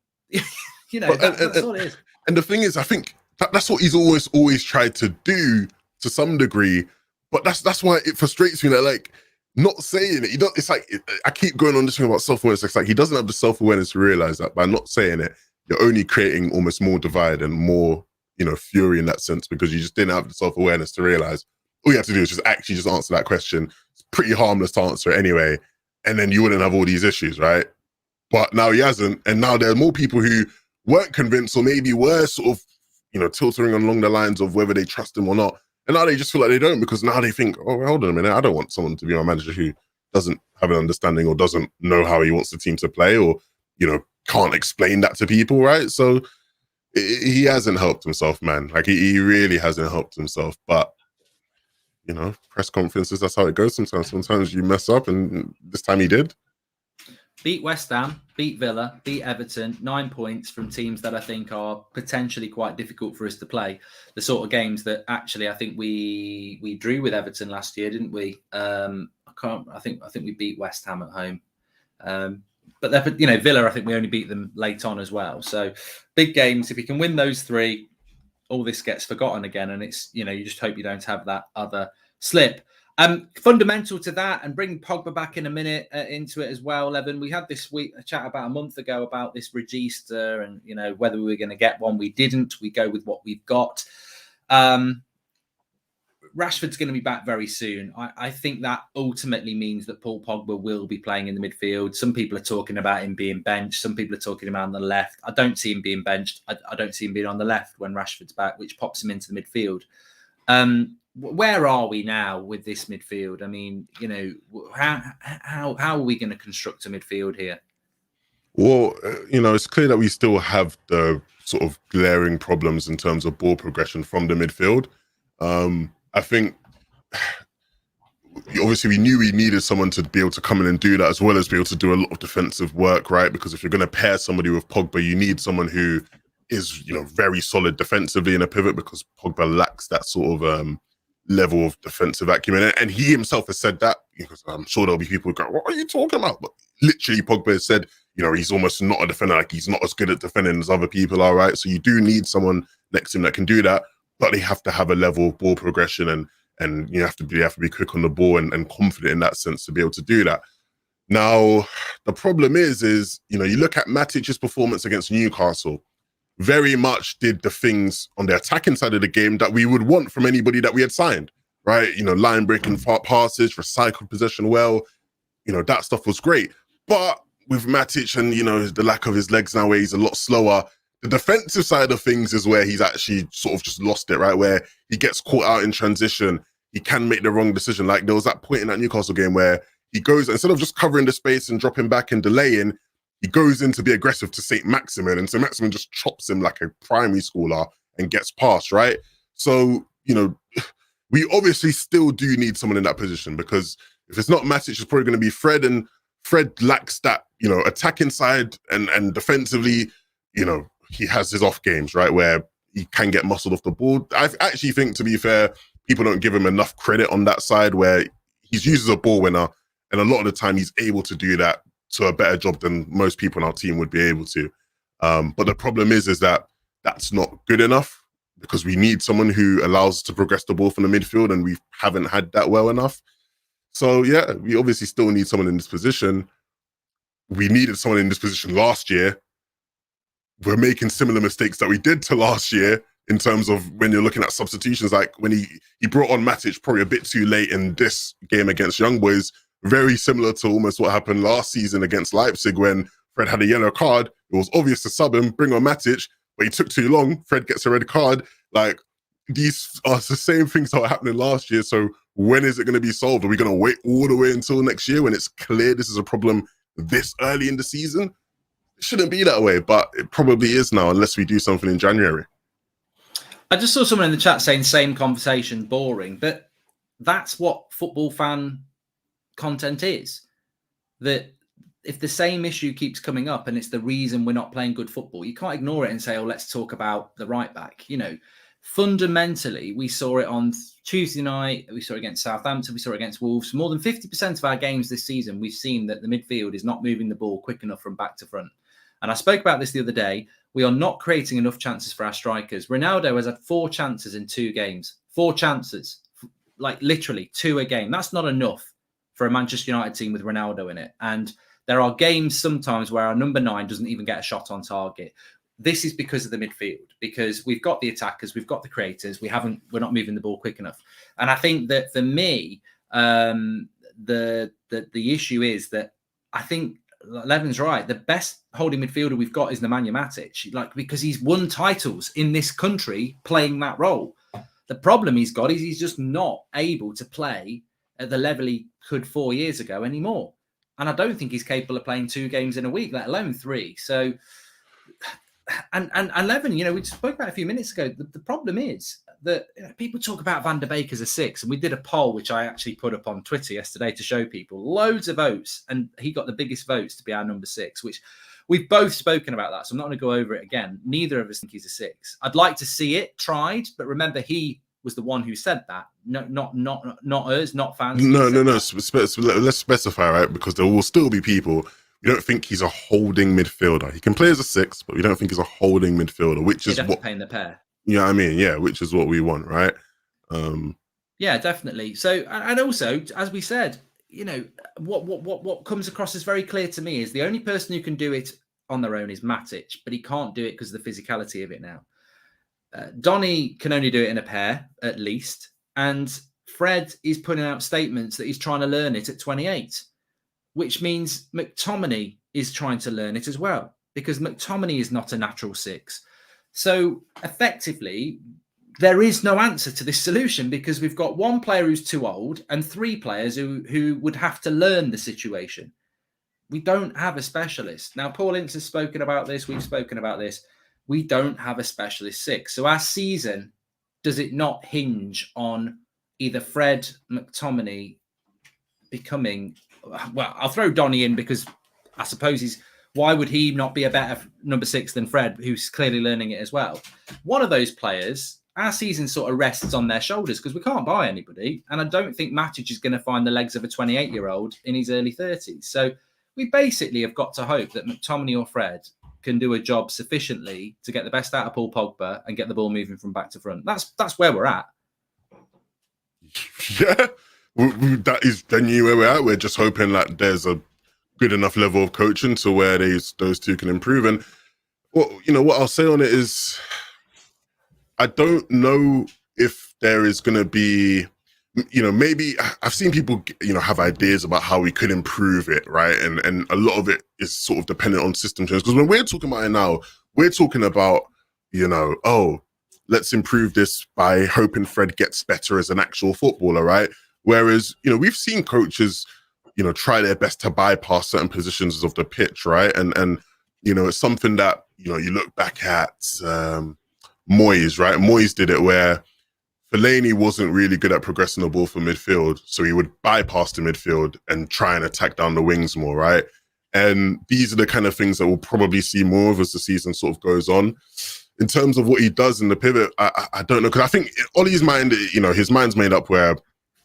Speaker 1: That's all it is.
Speaker 2: And the thing is, I think that's what he's always tried to do to some degree. But that's why it frustrates me that, like, not saying it, it's like, I keep going on this thing about self-awareness. It's like he doesn't have the self-awareness to realize that by not saying it, you're only creating almost more divide and more, fury in that sense, because you just didn't have the self-awareness to realize all you have to do is just answer that question. It's pretty harmless to answer anyway, and then you wouldn't have all these issues, right? But now he hasn't, and now there are more people who weren't convinced, or maybe were sort of, tilting along the lines of whether they trust him or not. And now they just feel like they don't, because now they think, oh, hold on a minute, I don't want someone to be my manager who doesn't have an understanding or doesn't know how he wants the team to play, or, can't explain that to people, right? So he hasn't helped himself, man. Like, he really hasn't helped himself. But, press conferences, that's how it goes sometimes. Sometimes you mess up, and this time he did.
Speaker 1: Beat West Ham, beat Villa, beat Everton, 9 points from teams that I think are potentially quite difficult for us to play. The sort of games that actually I think we drew with Everton last year, didn't we? I think we beat West Ham at home. But Villa, I think we only beat them late on as well. So big games. If you can win those three, all this gets forgotten again, and it's you just hope you don't have that other slip. Fundamental to that, and bring Pogba back in a minute into it as well, Evan. We had this week a chat about a month ago about this register, and whether we were going to get one. We didn't. We go with what we've got. Rashford's going to be back very soon. I think that ultimately means that Paul Pogba will be playing in the midfield. Some people are talking about him being benched. Some people are talking about on the left. I don't see him being benched. I don't see him being on the left when Rashford's back, which pops him into the midfield. Where are we now with this midfield? I mean, how are we going to construct a midfield here?
Speaker 2: Well, it's clear that we still have the sort of glaring problems in terms of ball progression from the midfield. I think, obviously, we knew we needed someone to be able to come in and do that, as well as be able to do a lot of defensive work, right? Because if you're going to pair somebody with Pogba, you need someone who is, very solid defensively in a pivot, because Pogba lacks that sort of level of defensive acumen. And he himself has said that, because I'm sure there'll be people who go, what are you talking about? But literally, Pogba has said, he's almost not a defender. Like, he's not as good at defending as other people are, right? So you do need someone next to him that can do that, but they have to have a level of ball progression, and you have to be quick on the ball and confident in that sense to be able to do that. Now, the problem is, you look at Matic's performance against Newcastle, very much did the things on the attacking side of the game that we would want from anybody that we had signed, right? Line breaking passes, recycled possession well, that stuff was great. But with Matic and, the lack of his legs now where he's a lot slower, the defensive side of things is where he's actually sort of just lost it, right? Where he gets caught out in transition. He can make the wrong decision. Like there was that point in that Newcastle game where he goes, instead of just covering the space and dropping back and delaying, he goes in to be aggressive to St. Maximin, and St. Maximin just chops him like a primary schooler and gets past, right? So, we obviously still do need someone in that position, because if it's not Matic, it's probably going to be Fred, and Fred lacks that, attacking side, and defensively, he has his off games, right, where he can get muscled off the ball. I actually think, to be fair, people don't give him enough credit on that side, where he's used as a ball winner, and a lot of the time he's able to do that to a better job than most people in our team would be able to. But the problem is that that's not good enough, because we need someone who allows us to progress the ball from the midfield, and we haven't had that well enough. So, yeah, we obviously still need someone in this position. We needed someone in this position last year. We're making similar mistakes that we did to last year in terms of when you're looking at substitutions. Like when he brought on Matic probably a bit too late in this game against Young Boys, very similar to almost what happened last season against Leipzig when Fred had a yellow card. It was obvious to sub him, bring on Matic, but he took too long. Fred gets a red card. Like, these are the same things that were happening last year. So when is it going to be solved? Are we going to wait all the way until next year when it's clear this is a problem this early in the season? It shouldn't be that way, but it probably is now, unless we do something in January.
Speaker 1: I just saw someone in the chat saying same conversation, boring, but that's what football fan content is. That if the same issue keeps coming up and it's the reason we're not playing good football, you can't ignore it and say, oh, let's talk about the right back. Fundamentally, we saw it on Tuesday night. We saw it against Southampton. We saw it against Wolves. More than 50% of our games this season, we've seen that the midfield is not moving the ball quick enough from back to front. And I spoke about this the other day. We are not creating enough chances for our strikers. Ronaldo has had 4 chances in 2 games. 4 chances. Like literally 2 a game. That's not enough for a Manchester United team with Ronaldo in it. And there are games sometimes where our number 9 doesn't even get a shot on target. This is because of the midfield, because we've got the attackers, we've got the creators, we're not moving the ball quick enough. And I think that for me, the issue is that I think Levin's right. The best holding midfielder we've got is Nemanja Matic, because he's won titles in this country playing that role. The problem he's got is he's just not able to play at the level he could 4 years ago anymore. And I don't think he's capable of playing 2 games in a week, let alone 3. So, and Levin, we spoke about a few minutes ago. The problem is that people talk about Van der Beek as a 6, and we did a poll, which I actually put up on Twitter yesterday to show people loads of votes, and he got the biggest votes to be our number 6, which we've both spoken about that. So I'm not going to go over it again. Neither of us think he's a 6. I'd like to see it tried, but remember, he was the one who said that. No, not us, not fans.
Speaker 2: No. Let's specify, right? Because there will still be people. We don't think he's a holding midfielder. He can play as a 6, but we don't think he's a holding midfielder, which is what
Speaker 1: paying the pair.
Speaker 2: You know what I mean? Yeah, which is what we want, right?
Speaker 1: Yeah, definitely. So, and also, as we said, what comes across as very clear to me is the only person who can do it on their own is Matic, but he can't do it because of the physicality of it now. Donny can only do it in a pair, at least. And Fred is putting out statements that he's trying to learn it at 28, which means McTominay is trying to learn it as well, because McTominay is not a natural 6. So effectively, there is no answer to this solution, because we've got 1 player who's too old and 3 players who would have to learn the situation. We don't have a specialist. Now, Paul Ince has spoken about this. We've spoken about this. We don't have a specialist 6. So our season, does it not hinge on either Fred, McTominay becoming... Well, I'll throw Donny in because I suppose why would he not be a better number 6 than Fred, who's clearly learning it as well? One of those players, our season sort of rests on their shoulders because we can't buy anybody. And I don't think Matic is going to find the legs of a 28-year-old in his early 30s. So we basically have got to hope that McTominay or Fred can do a job sufficiently to get the best out of Paul Pogba and get the ball moving from back to front. That's where we're at.
Speaker 2: Yeah, that is genuinely where we're at. We're just hoping that there's a good enough level of coaching to where those 2 can improve. And what I'll say on it is, I don't know if there is going to be maybe I've seen people, have ideas about how we could improve it, right? And a lot of it is sort of dependent on system change. Because when we're talking about it now, we're talking about, oh, let's improve this by hoping Fred gets better as an actual footballer, right? Whereas, we've seen coaches, try their best to bypass certain positions of the pitch, right? And it's something that, you look back at Moyes, right? Moyes did it where Fellaini wasn't really good at progressing the ball for midfield, so he would bypass the midfield and try and attack down the wings more, right? And these are the kind of things that we'll probably see more of as the season sort of goes on. In terms of what he does in the pivot, I don't know, because I think Ollie's mind, his mind's made up where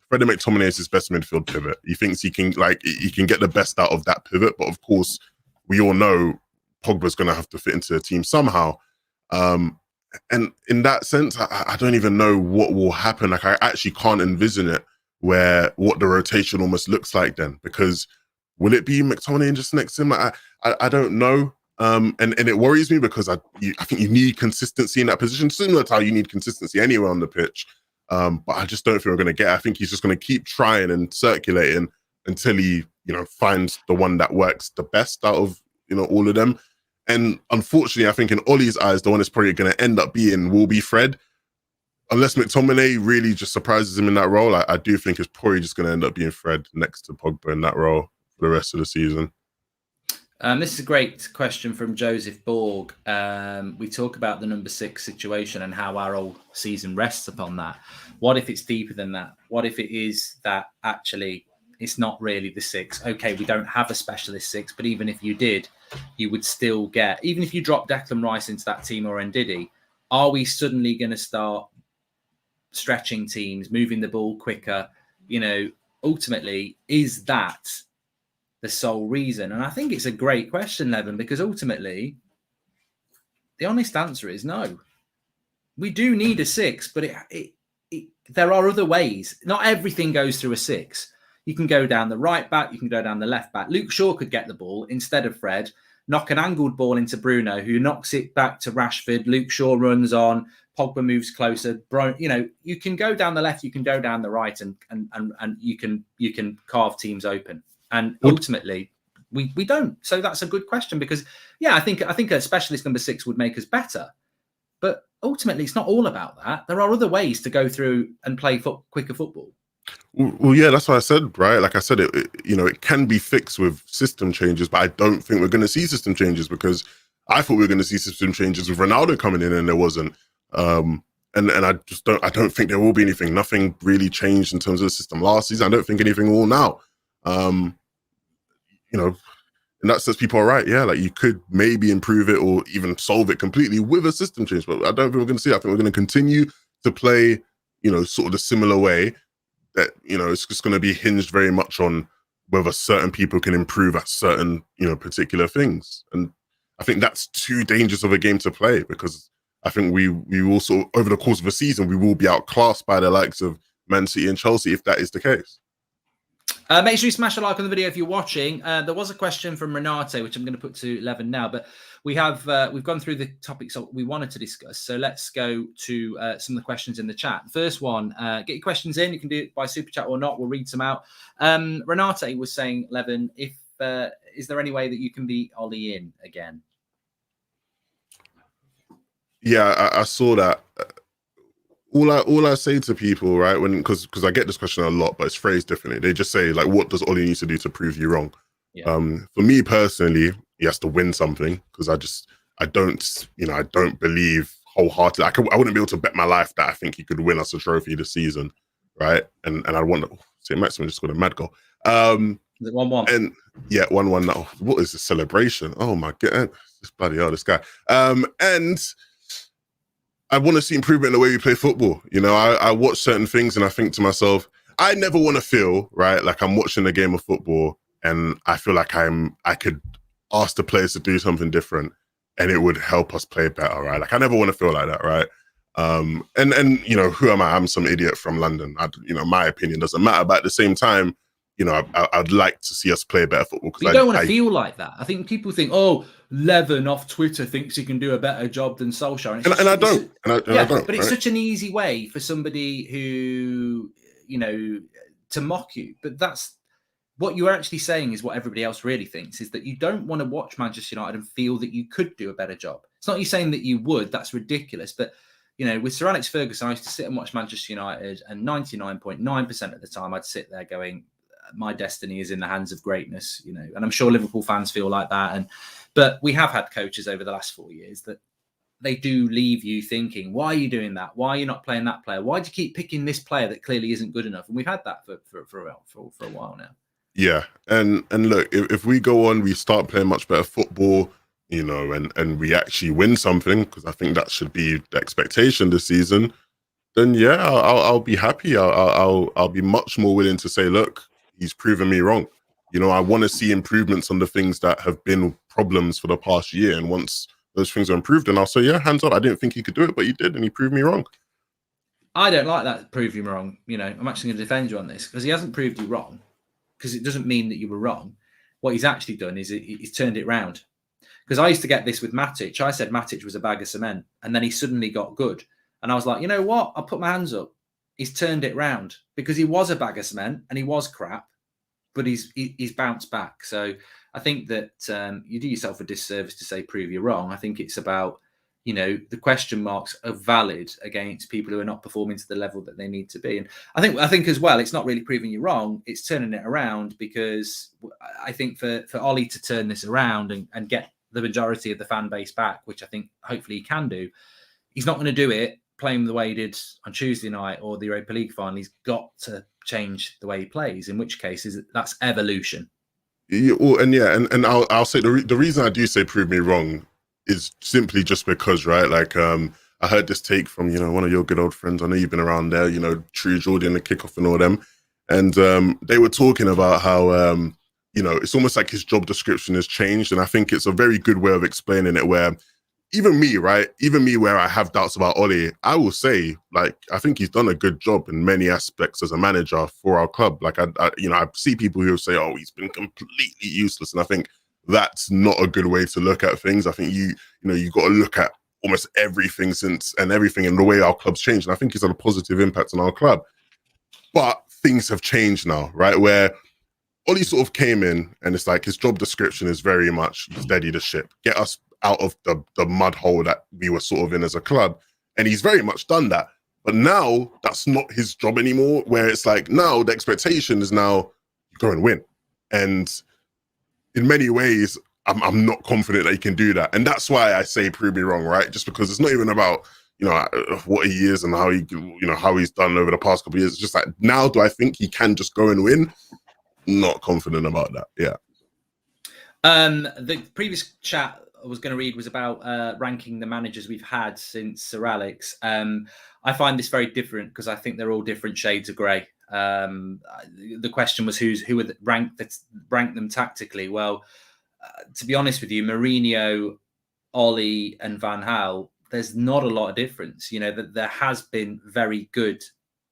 Speaker 2: Freddie McTominay is his best midfield pivot. He thinks he can get the best out of that pivot, but of course, we all know Pogba's going to have to fit into the team somehow. And in that sense, I don't even know what will happen. Like, I actually can't envision it what the rotation almost looks like then, because will it be McTominay just next to him? I don't know. And it worries me because I think you need consistency in that position, similar to how you need consistency anywhere on the pitch. But I just don't think we're going to get it. I think he's just going to keep trying and circulating until he, finds the one that works the best out of, all of them. And unfortunately, I think in Ollie's eyes, the one that's probably going to end up will be Fred. Unless McTominay really just surprises him in that role, I do think it's probably just going to end up being Fred next to Pogba in that role for the rest of the season.
Speaker 1: This is a great question from Joseph Borg. We talk about the number 6 situation and how our whole season rests upon that. What if it's deeper than that? What if it is that actually it's not really the 6? Okay, we don't have a specialist 6, but even if you did, you would still get, even if you drop Declan Rice into that team or Ndidi, are we suddenly going to start stretching teams, moving the ball quicker? Ultimately, is that the sole reason? And I think it's a great question, Levin, because ultimately, the honest answer is no. We do need a 6, but there are other ways. Not everything goes through a 6. You can go down the right back. You can go down the left back. Luke Shaw could get the ball instead of Fred, knock an angled ball into Bruno, who knocks it back to Rashford. Luke Shaw runs on. Pogba moves closer. You can go down the left. You can go down the right, and you can carve teams open. And ultimately, we don't. So that's a good question because, yeah, I think a specialist number 6 would make us better. But ultimately, it's not all about that. There are other ways to go through and play quicker football.
Speaker 2: Well, yeah, that's what I said, right? Like I said, it can be fixed with system changes, but I don't think we're going to see system changes because I thought we were going to see system changes with Ronaldo coming in and there wasn't. And I don't think there will be anything. Nothing really changed in terms of the system last season. I don't think anything will now. In that sense, people are right. Yeah, like you could maybe improve it or even solve it completely with a system change, but I don't think we're going to see it. I think we're going to continue to play, sort of the similar way. That it's just going to be hinged very much on whether certain people can improve at certain particular things, and I think that's too dangerous of a game to play because I think we will sort of, over the course of a season we will be outclassed by the likes of Man City and Chelsea if that is the case.
Speaker 1: Make sure you smash a like on the video if you're watching. There was a question from Renate, which I'm going to put to Levin now, but we've gone through the topics we wanted to discuss. So let's go to some of the questions in the chat. The first one, get your questions in. You can do it by super chat or not. We'll read some out. Renate was saying, Levin, is there any way that you can be Ollie in again?
Speaker 2: Yeah, I saw that. All I say to people, right, because I get this question a lot, but it's phrased differently. They just say, like, what does Ollie need to do to prove you wrong? Yeah. For me personally, he has to win something because I don't believe wholeheartedly. I wouldn't be able to bet my life that I think he could win us a trophy this season, right? And I want to say Maximin just scored a mad goal.
Speaker 1: Is it 1-1?
Speaker 2: And yeah, 1-1 now. What is the celebration? Oh my god, this bloody hell, this guy. And I want to see improvement in the way we play football. I watch certain things and I think to myself, I never want to feel, right, like I'm watching a game of football and I feel like I could ask the players to do something different and it would help us play better, right? Like I never want to feel like that, right? And who am I? I'm some idiot from London. My opinion doesn't matter. But at the same time, I'd like to see us play better football.
Speaker 1: You don't want to feel like that. I think people think, oh, Levin off Twitter thinks he can do a better job than Solskjaer.
Speaker 2: And I don't.
Speaker 1: But it's such an easy way for somebody who, to mock you. But that's what you're actually saying is what everybody else really thinks, is that you don't want to watch Manchester United and feel that you could do a better job. It's not you saying that you would. That's ridiculous. But, with Sir Alex Ferguson, I used to sit and watch Manchester United, and 99.9% of the time I'd sit there going, my destiny is in the hands of greatness, and I'm sure Liverpool fans feel like that. But we have had coaches over the last 4 years that they do leave you thinking, why are you doing that? Why are you not playing that player? Why do you keep picking this player that clearly isn't good enough? And we've had that for a while now.
Speaker 2: Yeah, and look, if we go on, we start playing much better football, and we actually win something, because I think that should be the expectation this season. Then yeah, I'll be happy. I'll be much more willing to say, look, he's proven me wrong. I want to see improvements on the things that have been problems for the past year, and once those things are improved, and I'll say, yeah, hands up. I didn't think he could do it, but he did, and he proved me wrong.
Speaker 1: I don't like that. Prove you wrong. I'm actually going to defend you on this, because he hasn't proved you wrong. Because it doesn't mean that you were wrong. What he's actually done is he's turned it round. Because I used to get this with Matic. I said Matic was a bag of cement, and then he suddenly got good. And I was like, you know what? I'll put my hands up. He's turned it round, because he was a bag of cement and he was crap, but he's bounced back. So I think that you do yourself a disservice to say prove you wrong. I think it's about, the question marks are valid against people who are not performing to the level that they need to be. And I think as well, it's not really proving you wrong. It's turning it around, because I think for Ole to turn this around and get the majority of the fan base back, which I think hopefully he can do, he's not going to do it playing the way he did on Tuesday night or the Europa League final. He's got to change the way he plays, in which case that's evolution.
Speaker 2: Yeah, and I'll say the reason I do say prove me wrong is simply just because, right? Like, I heard this take from, one of your good old friends. I know you've been around there, True Jordan, the Kickoff and all them. And they were talking about how, it's almost like his job description has changed. And I think it's a very good way of explaining it, where even me, right? Even me, where I have doubts about Ole, I will say, like, I think he's done a good job in many aspects as a manager for our club. Like, I see people who say, oh, he's been completely useless. And I think that's not a good way to look at things. I think you got to look at almost everything and everything in the way our club's changed. And I think he's had a positive impact on our club. But things have changed now, right? Where Ole sort of came in, and it's like his job description is very much steady the ship, get us out of the mud hole that we were sort of in as a club. And he's very much done that. But now that's not his job anymore, where it's like, now the expectation is now go and win. And in many ways, I'm not confident that he can do that. And that's why I say prove me wrong, right? Just because it's not even about, what he is and how how he's done over the past couple of years. It's just like, now do I think he can just go and win? Not confident about that. Yeah.
Speaker 1: The previous chat I was going to read was about ranking the managers we've had since Sir Alex. I find this very different, because I think they're all different shades of grey. The question was who would rank them tactically. Well, to be honest with you, Mourinho, Ole, and Van Gaal, there's not a lot of difference. There has been very good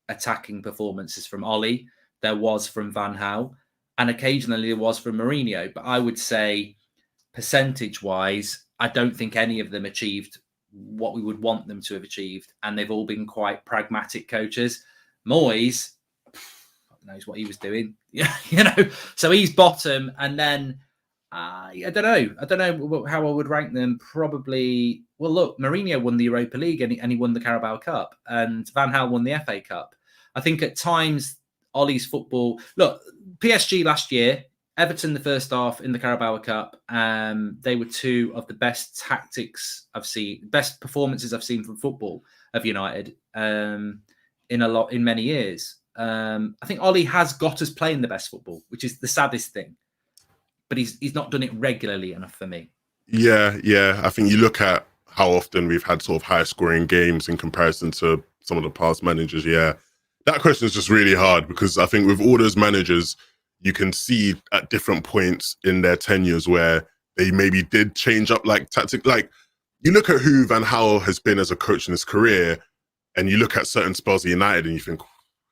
Speaker 1: attacking performances from Ole. There was from Van Gaal, and occasionally there was from Mourinho. But I would say, percentage-wise, I don't think any of them achieved what we would want them to have achieved, and they've all been quite pragmatic coaches. Moyes, God knows what he was doing, so he's bottom. And then I don't know how I would rank them. Probably, well, look, Mourinho won the Europa League and he won the Carabao Cup, and Van Gaal won the FA Cup. I think at times Ole's football, look, PSG last year, Everton the first half in the Carabao Cup, they were two of the best tactics I've seen, best performances I've seen from football of United in many years. I think Ole has got us playing the best football, which is the saddest thing. But he's not done it regularly enough for me.
Speaker 2: Yeah. I think you look at how often we've had sort of high scoring games in comparison to some of the past managers. Yeah, that question is just really hard, because I think with all those managers, you can see at different points in their tenures where they maybe did change up like tactic. Like, you look at who Van Gaal has been as a coach in his career, and you look at certain spells of United, and you think,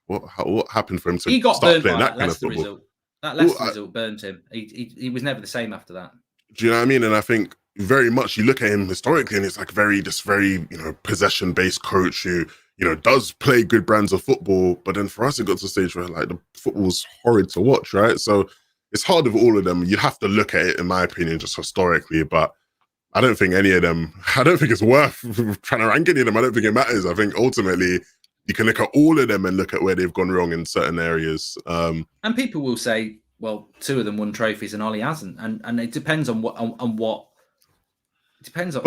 Speaker 2: what happened for him to start playing that kind of football?
Speaker 1: Result. That Leicester result burned him. He was never the same after that.
Speaker 2: Do you know what I mean? And I think very much you look at him historically, and it's like this very possession-based coach who does play good brands of football, but then for us it got to a stage where like the football was horrid to watch, right? So it's hard with all of them. You have to look at it, in my opinion, just historically, but I don't think any of them, I don't think it's worth trying to rank any of them. I don't think it matters. I think ultimately you can look at all of them and look at where they've gone wrong in certain areas.
Speaker 1: And people will say, well, 2 of them won trophies and Ollie hasn't. And it depends on what, it depends on,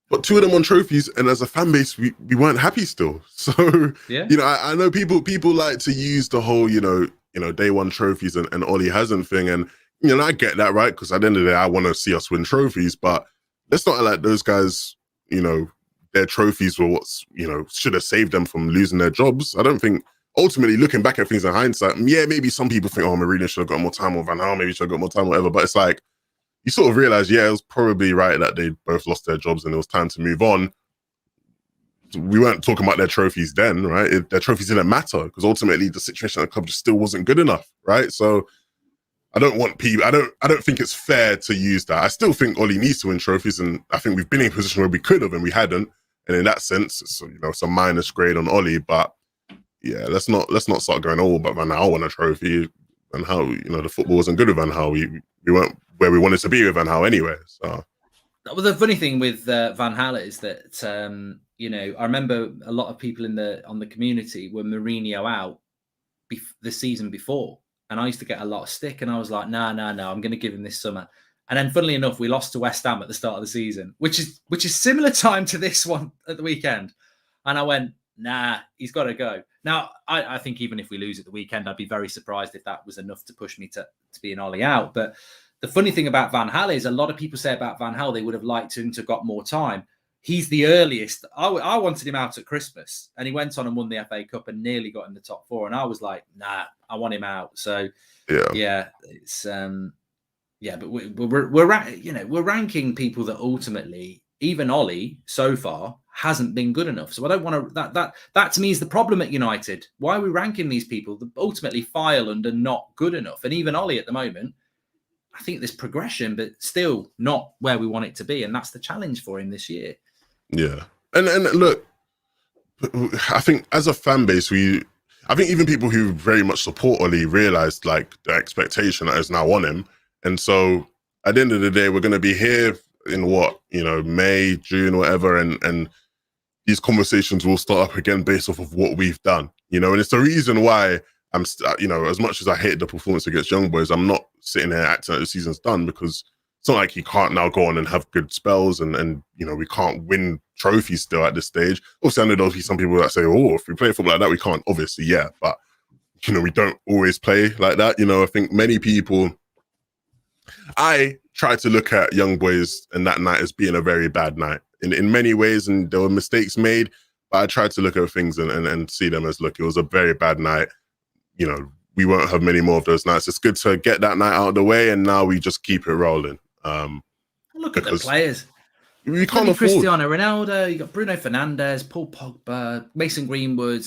Speaker 2: But 2 of them won trophies, and as a fan base, we weren't happy still. So,
Speaker 1: yeah.
Speaker 2: I know people like to use the whole, they won trophies and Ollie hasn't thing. And, I get that, right? Because at the end of the day, I want to see us win trophies, but let's not like those guys, their trophies were what's, should have saved them from losing their jobs. I don't think, ultimately, looking back at things in hindsight, yeah, maybe some people think, oh, Mourinho should have got more time, or Van Gaal maybe should have got more time, whatever. But it's like, you sort of realize, yeah, it was probably right that they both lost their jobs and it was time to move on. We weren't talking about their trophies then, right? Their trophies didn't matter because ultimately the situation at the club just still wasn't good enough, right? So I don't think it's fair to use that. I still think Ollie needs to win trophies, and I think we've been in a position where we could have and we hadn't. And in that sense, it's a minus grade on Ollie. But yeah, let's not start going, oh, but Van Gaal won a trophy, and how the football wasn't good with Van Gaal. We weren't where we wanted to be with Van Gaal anyway. So,
Speaker 1: well, the funny thing with Van Gaal is that I remember a lot of people on the community were Mourinho out the season before, and I used to get a lot of stick, and I was like, no, I'm going to give him this summer. And then, funnily enough, we lost to West Ham at the start of the season, which is similar time to this one at the weekend. And I went, nah, he's got to go. Now, I think even if we lose at the weekend, I'd be very surprised if that was enough to push me to be an Ollie out. But the funny thing about Van Gaal is a lot of people say about Van Gaal they would have liked him to have got more time. He's the earliest. I wanted him out at Christmas, and he went on and won the FA Cup and nearly got in the top 4. And I was like, nah, I want him out. So yeah, it's but we're ranking people that ultimately, even Ollie so far hasn't been good enough. So I don't want to. That to me is the problem at United. Why are we ranking these people that ultimately file under not good enough? And even Ollie at the moment, I think there's progression, but still not where we want it to be. And that's the challenge for him this year.
Speaker 2: Yeah. And look, I think as a fan base, I think even people who very much support Ollie realized like the expectation that is now on him. And so at the end of the day, we're going to be here in May, June, whatever. And these conversations will start up again based off of what we've done, and it's the reason why I'm, as much as I hate the performance against Young Boys, I'm not sitting here acting like the season's done, because it's not like he can't now go on and have good spells and we can't win trophies still at this stage. Obviously, I know there'll be some people that say, oh, if we play football like that, we can't. Obviously, yeah, but, we don't always play like that. I think many people, I try to look at Young Boys and that night as being a very bad night in many ways, and there were mistakes made, but I tried to look at things and see them as, look, it was a very bad night. We won't have many more of those nights. It's good to get that night out of the way, and now we just keep it rolling.
Speaker 1: Look at the players.
Speaker 2: We can't afford
Speaker 1: Cristiano Ronaldo, you got Bruno Fernandes, Paul Pogba, Mason Greenwood.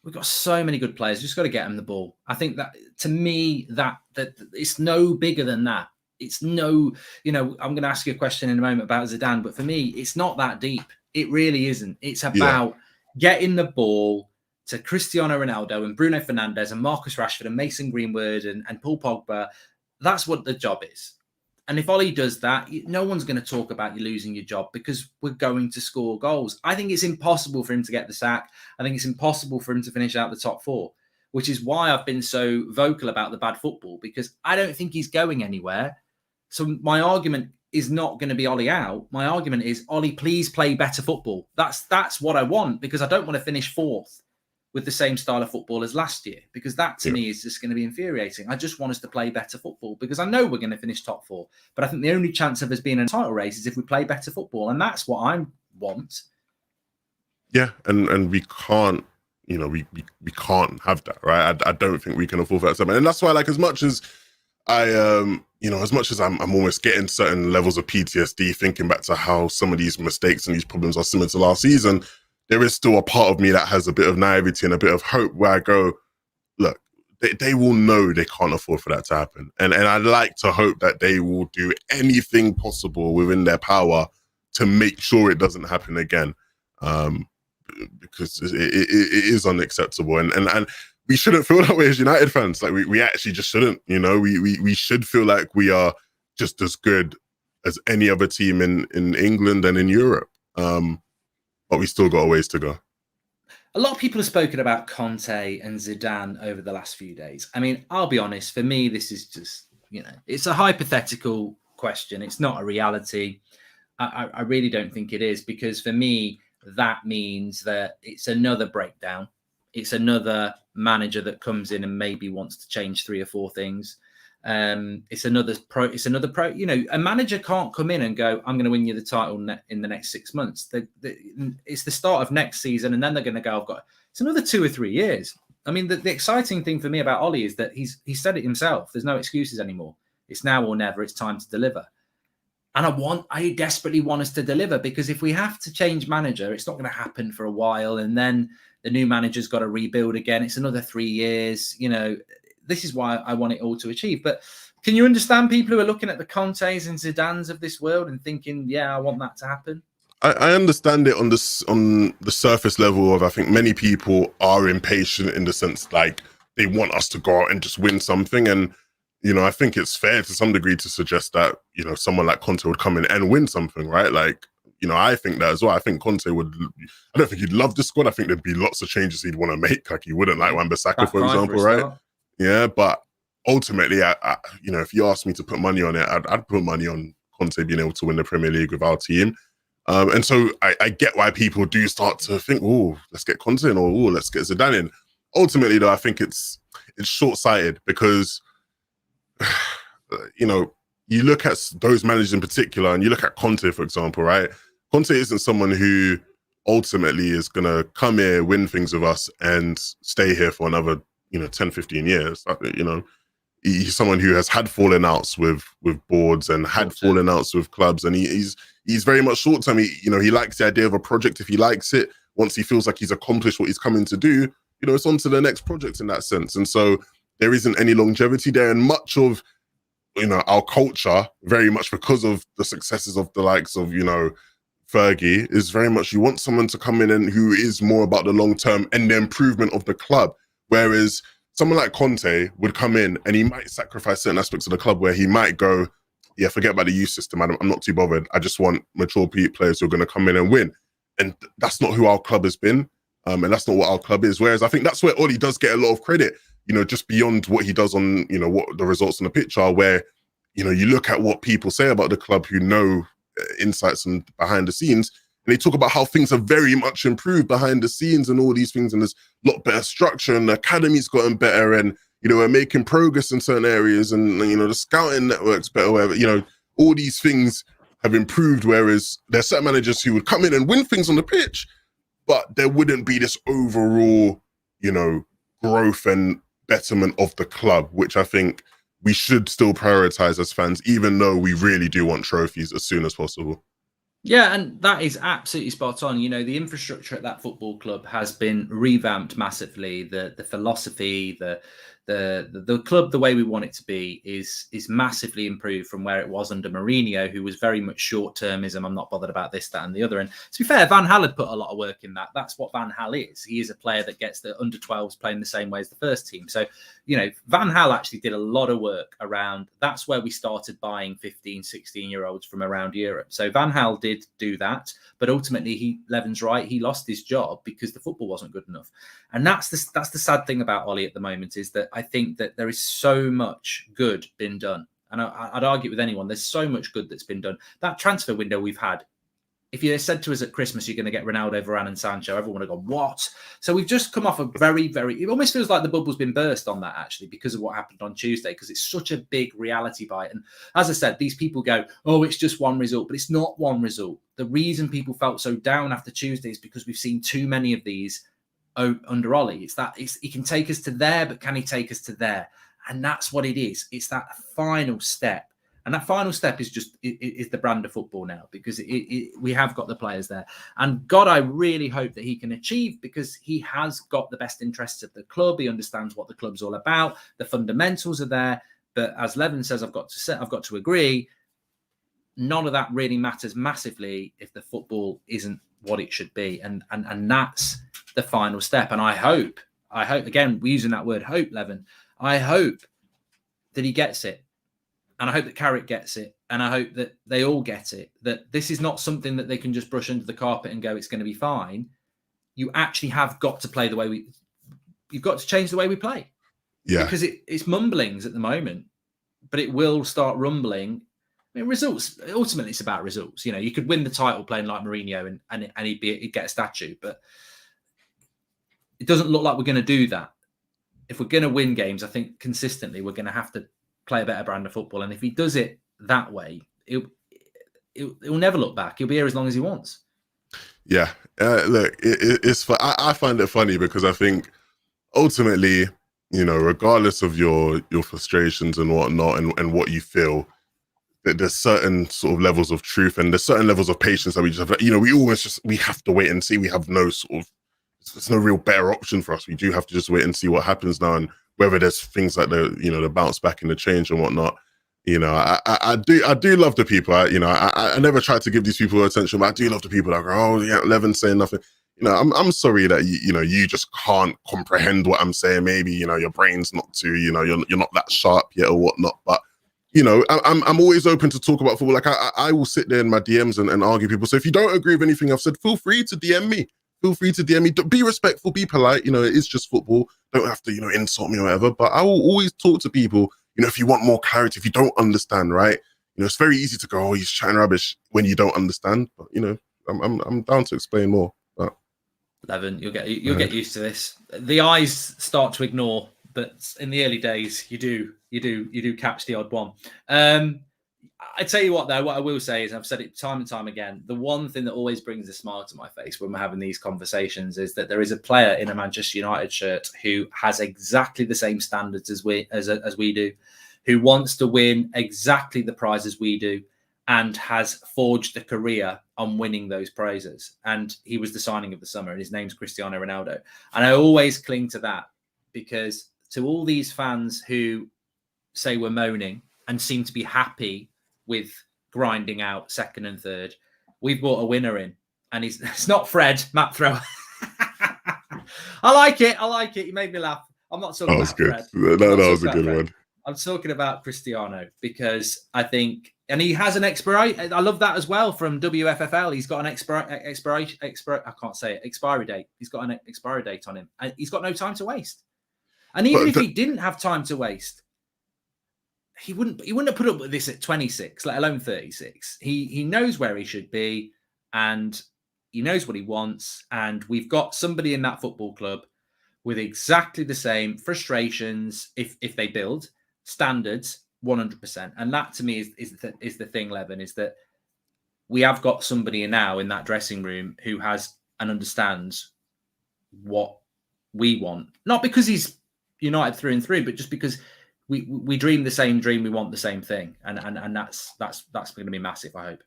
Speaker 1: We've got so many good players. Just got to get them the ball. I think that, to me, that it's no bigger than that. It's no, I'm going to ask you a question in a moment about Zidane, but for me, it's not that deep. It really isn't. It's about getting the ball to Cristiano Ronaldo and Bruno Fernandes and Marcus Rashford and Mason Greenwood and Paul Pogba. That's what the job is. And if Ollie does that, no one's going to talk about you losing your job, because we're going to score goals. I think it's impossible for him to get the sack. I think it's impossible for him to finish out the top 4, which is why I've been so vocal about the bad football, because I don't think he's going anywhere. So my argument is not going to be Ollie out. My argument is, Ollie, please play better football. That's what I want, because I don't want to finish 4th with the same style of football as last year, because that to me is just going to be infuriating. I just want us to play better football, because I know we're going to finish top 4. But I think the only chance of us being in a title race is if we play better football. And that's what I want. Yeah.
Speaker 2: And we can't, we can't have that, right? I don't think we can afford that. And that's why, like, as much as I'm almost getting certain levels of PTSD thinking back to how some of these mistakes and these problems are similar to last season, there is still a part of me that has a bit of naivety and a bit of hope, where I go, look, they will know they can't afford for that to happen. And I'd like to hope that they will do anything possible within their power to make sure it doesn't happen again. because it is unacceptable, and we shouldn't feel that way as United fans. Like we actually just shouldn't. You know, we should feel like we are just as good as any other team in England and in Europe. But we still got a ways to go.
Speaker 1: A lot of people have spoken about Conte and Zidane over the last few days. I mean, I'll be honest, for me, this is just, you know, it's a hypothetical question. It's not a reality. I really don't think it is, because for me, that means that it's another breakdown. It's another manager that comes in and maybe wants to change 3 or 4 things. It's another pro. You know, a manager can't come in and go, I'm going to win you the title in the next 6 months. It's the start of next season, and then they're going to go, it's another 2 or 3 years. I mean, the exciting thing for me about Ole is that he said it himself. There's no excuses anymore. It's now or never. It's time to deliver. And I desperately want us to deliver, because if we have to change manager, it's not going to happen for a while. And then the new manager's got to rebuild again. It's another 3 years. You know, this is why I want it all to achieve. But can you understand people who are looking at the Contes and Zidanes of this world and thinking, yeah, I want that to happen?
Speaker 2: I understand it on the surface level of, I think many people are impatient in the sense like they want us to go out and just win something. And, you know, I think it's fair to some degree to suggest that, you know, someone like Conte would come in and win something, right? Like, you know, I think that as well. I think Conte would, I don't think he'd love the squad. I think there'd be lots of changes he'd want to make. Like he wouldn't like Wan-Bissaka, for example, right? Yeah, but ultimately, I, you know, if you asked me to put money on it, I'd put money on Conte being able to win the Premier League with our team. And so I get why people do start to think, oh, let's get Conte in, or oh, let's get Zidane in. Ultimately, though, I think it's short-sighted, because you know, you look at those managers in particular, and you look at Conte, for example, right? Conte isn't someone who ultimately is going to come here, win things with us, and stay here for another, you know, 10, 15 years. You know, he's someone who has had falling outs with boards and had falling outs with clubs, and he's very much short term. You know, he likes the idea of a project. If he likes it, once he feels like he's accomplished what he's coming to do, you know, it's on to the next project in that sense. And so there isn't any longevity there, and much of, you know, our culture, very much because of the successes of the likes of, you know, Fergie, is very much you want someone to come in and who is more about the long term and the improvement of the club. Whereas someone like Conte would come in and he might sacrifice certain aspects of the club where he might go, yeah, forget about the youth system. I'm not too bothered. I just want mature players who are going to come in and win. And that's not who our club has been. And that's not what our club is. Whereas I think that's where Ole does get a lot of credit, you know, just beyond what he does on, you know, what the results on the pitch are, where, you know, you look at what people say about the club who know insights and behind the scenes, and they talk about how things have very much improved behind the scenes and all these things, and there's a lot better structure, and the academy's gotten better, and, you know, we're making progress in certain areas, and, you know, the scouting network's better, whatever, you know, all these things have improved, whereas there's certain managers who would come in and win things on the pitch, but there wouldn't be this overall, you know, growth and betterment of the club, which I think we should still prioritize as fans, even though we really do want trophies as soon as possible.
Speaker 1: Yeah, and that is absolutely spot on. You know, the infrastructure at that football club has been revamped massively. The philosophy, the club, the way we want it to be, is massively improved from where it was under Mourinho, who was very much short-termism. I'm not bothered about this, that, and the other. And to be fair, Van Gaal had put a lot of work in that. That's what Van Gaal is. He is a player that gets the under-12s playing the same way as the first team. So, you know, Van Gaal actually did a lot of work around. That's where we started buying 15, 16-year-olds from around Europe. So Van Gaal did do that, but ultimately, Levin's right. He lost his job because the football wasn't good enough. And that's the sad thing about Ole at the moment, is that I think that there is so much good been done. And I'd argue with anyone, there's so much good that's been done. That transfer window we've had, if you said to us at Christmas, you're going to get Ronaldo, Varane and Sancho, everyone would have gone, what? So we've just come off a very, it almost feels like the bubble's been burst on that, actually, because of what happened on Tuesday, because it's such a big reality bite. And as I said, these people go, oh, it's just one result, but it's not one result. The reason people felt so down after Tuesday is because we've seen too many of these under Ole. He can take us to there, but can he take us to there? And that's what it is. It's that final step. And that final step is just is the brand of football now, because we have got the players there. And God, I really hope that he can achieve, because he has got the best interests of the club. He understands what the club's all about. The fundamentals are there. But as Levin says, I've got to agree, none of that really matters massively if the football isn't what it should be, and that's the final step. And I hope again, we're using that word hope, Levin. I hope that he gets it, and I hope that Carrick gets it, and I hope that they all get it. That this is not something that they can just brush under the carpet and go, it's going to be fine. You actually have got to play the way you've got to change the way we play.
Speaker 2: Yeah,
Speaker 1: because it's mumblings at the moment, but it will start rumbling. I mean, results, ultimately it's about results. You know, you could win the title playing like Mourinho and he'd get a statue, but it doesn't look like we're going to do that. If we're going to win games, I think consistently we're going to have to play a better brand of football. And if he does it that way, he'll never look back. He'll be here as long as he wants.
Speaker 2: Yeah. Look, it's I find it funny because I think ultimately, you know, regardless of your frustrations and whatnot and what you feel, that there's certain sort of levels of truth and there's certain levels of patience that we just have. You know, we have to wait and see. We have no sort of, there's no real better option for us. We do have to just wait and see what happens now, and whether there's things like the bounce back and the change and whatnot. You know, I do love the people. I never try to give these people attention, but I do love the people that go, oh yeah, Levin's saying nothing. You know, I'm sorry that you just can't comprehend what I'm saying. Maybe, you know, your brain's not too, you know, you're not that sharp yet or whatnot. But you know, I'm always open to talk about football. Like I will sit there in my DMs and argue people. So if you don't agree with anything I've said, feel free to DM me. Feel free to DM me. Be respectful, be polite. You know, it is just football. Don't have to, you know, insult me or whatever. But I will always talk to people. You know, if you want more clarity, if you don't understand, right? You know, it's very easy to go, oh, he's chatting rubbish when you don't understand. But you know, I'm down to explain more. But
Speaker 1: Levin, you'll get used to this. The eyes start to ignore, but in the early days, you do catch the odd one. I tell you what, though, what I will say is, I've said it time and time again, the one thing that always brings a smile to my face when we're having these conversations is that there is a player in a Manchester United shirt who has exactly the same standards as we do, who wants to win exactly the prizes we do, and has forged a career on winning those prizes. And he was the signing of the summer, and his name's Cristiano Ronaldo. And I always cling to that, because to all these fans who say we're moaning and seem to be happy with grinding out second and third, we've brought a winner in, and it's not Fred, Matt Thrower. I like it. You made me laugh. I'm not talking about Fred.
Speaker 2: That was a good one.
Speaker 1: I'm talking about Cristiano, because I think, and he has an expiration. I love that as well from WFFL. He's got an expiry date. He's got an expiry date on him, and he's got no time to waste. And even if he didn't have time to waste, he wouldn't have put up with this at 26, let alone 36. He knows where he should be, and he knows what he wants. And we've got somebody in that football club with exactly the same frustrations if they build standards 100%. And that to me is the thing, Levin, is that we have got somebody now in that dressing room who has and understands what we want. Not because he's United through and through, but just because we dream the same dream, we want the same thing, and that's going to be massive, I hope.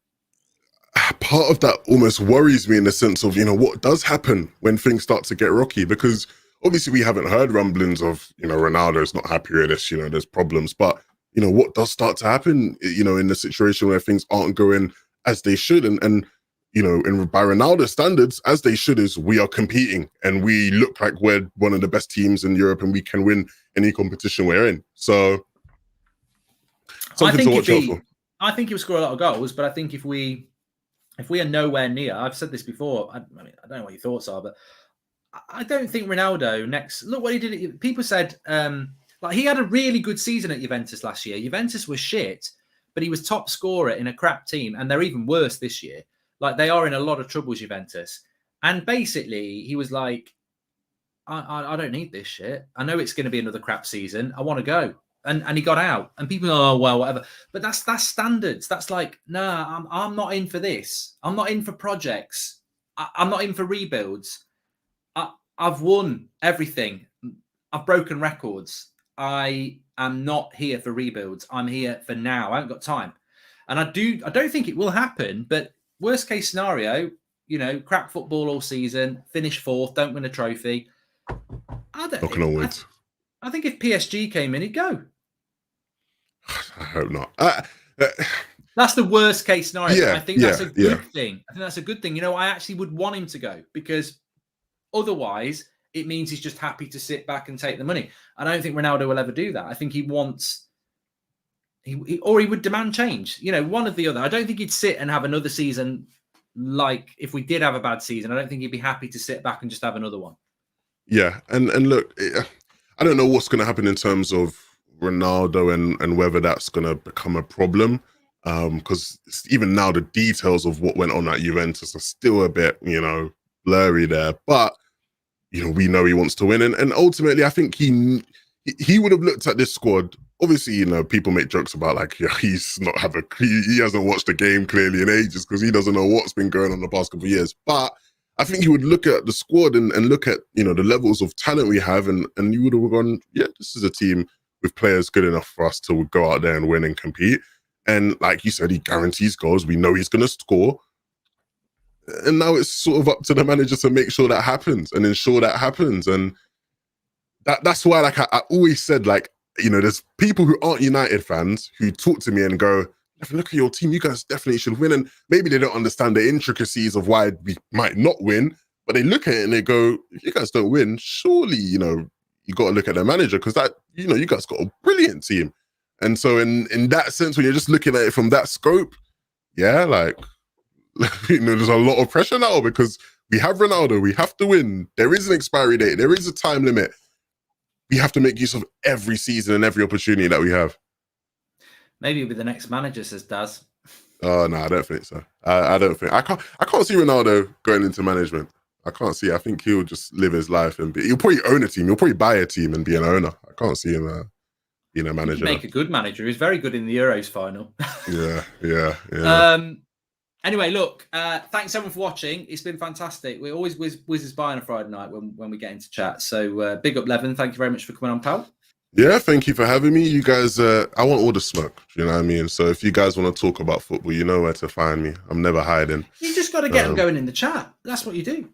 Speaker 2: Part of that almost worries me in the sense of, you know, what does happen when things start to get rocky, because obviously we haven't heard rumblings of, you know, Ronaldo's not happy with this, you know, there's problems, but you know, what does start to happen, you know, in the situation where things aren't going as they should, and you know, by Ronaldo's standards, as they should, is we are competing and we look like we're one of the best teams in Europe and we can win any competition we're in. So something to watch out for.
Speaker 1: I think he'll score a lot of goals, but I think if we are nowhere near, I've said this before, I mean, I don't know what your thoughts are, but I don't think Ronaldo look what he did. People said, like, he had a really good season at Juventus last year. Juventus was shit, but he was top scorer in a crap team, and they're even worse this year. Like, they are in a lot of trouble, Juventus. And basically, he was like, I don't need this shit. I know it's going to be another crap season. I want to go. And he got out. And people are, oh, well, whatever. But that's standards. That's like, nah, I'm not in for this. I'm not in for projects. I'm not in for rebuilds. I've won everything. I've broken records. I am not here for rebuilds. I'm here for now. I haven't got time. And I don't think it will happen, but worst case scenario, you know, crap football all season, finish fourth, don't win a trophy. I think if PSG came in, he'd go.
Speaker 2: I hope not.
Speaker 1: That's the worst case scenario.
Speaker 2: Yeah,
Speaker 1: I think that's a
Speaker 2: yeah.
Speaker 1: good thing. I think that's a good thing. I actually would want him to go because otherwise it means he's just happy to sit back and take the money. I don't think Ronaldo will ever do that. I think he wants, or he would demand change. One of the other. I don't think he'd sit and have another season like if we did have a bad season. I don't think he'd be happy to sit back and just have another one.
Speaker 2: Yeah, and look, I don't know what's going to happen in terms of Ronaldo and whether that's going to become a problem. Because even now the details of what went on at Juventus are still a bit, blurry there. But we know he wants to win, and ultimately, I think he would have looked at this squad. Obviously, people make jokes about like he's not he hasn't watched the game clearly in ages because he doesn't know what's been going on the past couple of years. But I think he would look at the squad and look at the levels of talent we have, and you would have gone, yeah, this is a team with players good enough for us to go out there and win and compete. And like you said, he guarantees goals. We know he's going to score. And now it's sort of up to the manager to make sure that happens and ensure that happens. And that's why, like, I always said, like, there's people who aren't United fans who talk to me and go, look at your team, you guys definitely should win. And maybe they don't understand the intricacies of why we might not win, but they look at it and they go, if you guys don't win, surely, you got to look at the manager because that, you guys got a brilliant team. And so in that sense, when you're just looking at it from that scope, yeah, like, there's a lot of pressure now because we have Ronaldo, we have to win. There is an expiry date, there is a time limit. We have to make use of every season and every opportunity that we have.
Speaker 1: Maybe he'll be the next manager, says Daz.
Speaker 2: Oh no, I don't think so. I don't think I can't see Ronaldo going into management. I can't see. I think he'll just live his life and he'll probably own a team. He'll probably buy a team and be an owner. I can't see him being a manager.
Speaker 1: He'd make a good manager. He was very good in the Euros final.
Speaker 2: Yeah.
Speaker 1: Anyway, look, thanks everyone for watching. It's been fantastic. We always whizzes by on a Friday night when we get into chat. So big up, Levin. Thank you very much for coming on, pal.
Speaker 2: Yeah, thank you for having me. You guys, I want all the smoke. You know what I mean? So if you guys want to talk about football, you know where to find me. I'm never hiding.
Speaker 1: You just got to get them going in the chat. That's what you do.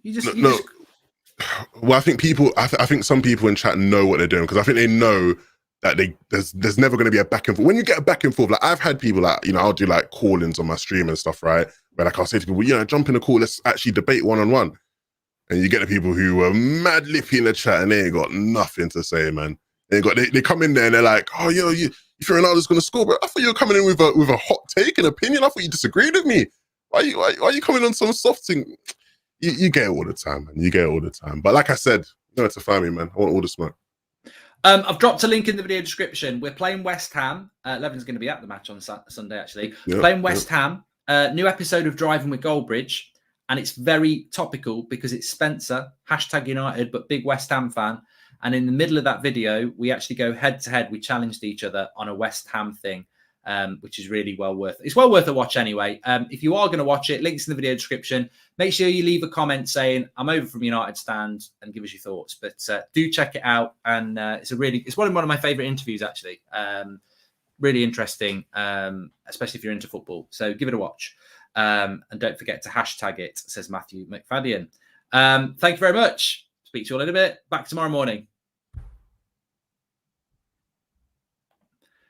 Speaker 2: Well, I think I think some people in chat know what they're doing because I think they know that there's never going to be a back and forth. When you get a back and forth, like I've had people that, I'll do like call-ins on my stream and stuff, right? Where like I'll say to people, jump in the call, let's actually debate one-on-one. And you get the people who are mad lippy in the chat and they ain't got nothing to say, man. They come in there and they're like, oh, you think Ronaldo's going to score, bro? I thought you were coming in with a hot take and opinion. I thought you disagreed with me. Why are you coming on some soft thing? You get it all the time, man. You get it all the time. But like I said, you know where to find me, man. I want all the smoke.
Speaker 1: I've dropped a link in the video description. We're playing West Ham. Levin's going to be at the match on Sunday, actually. Yep, playing West Ham. New episode of Driving with Goldbridge. And it's very topical because it's Spencer, #United, but big West Ham fan. And in the middle of that video, we actually go head to head. We challenged each other on a West Ham thing, which is really well worth it. It's well worth a watch anyway. If you are going to watch it, links in the video description. Make sure you leave a comment saying, I'm over from United stand, and give us your thoughts. But do check it out. And it's one of my favourite interviews, actually. Really interesting, especially if you're into football. So give it a watch. And don't forget to hashtag it, says Matthew McFadden. Thank you very much. Speak to you all in a bit. Back tomorrow morning.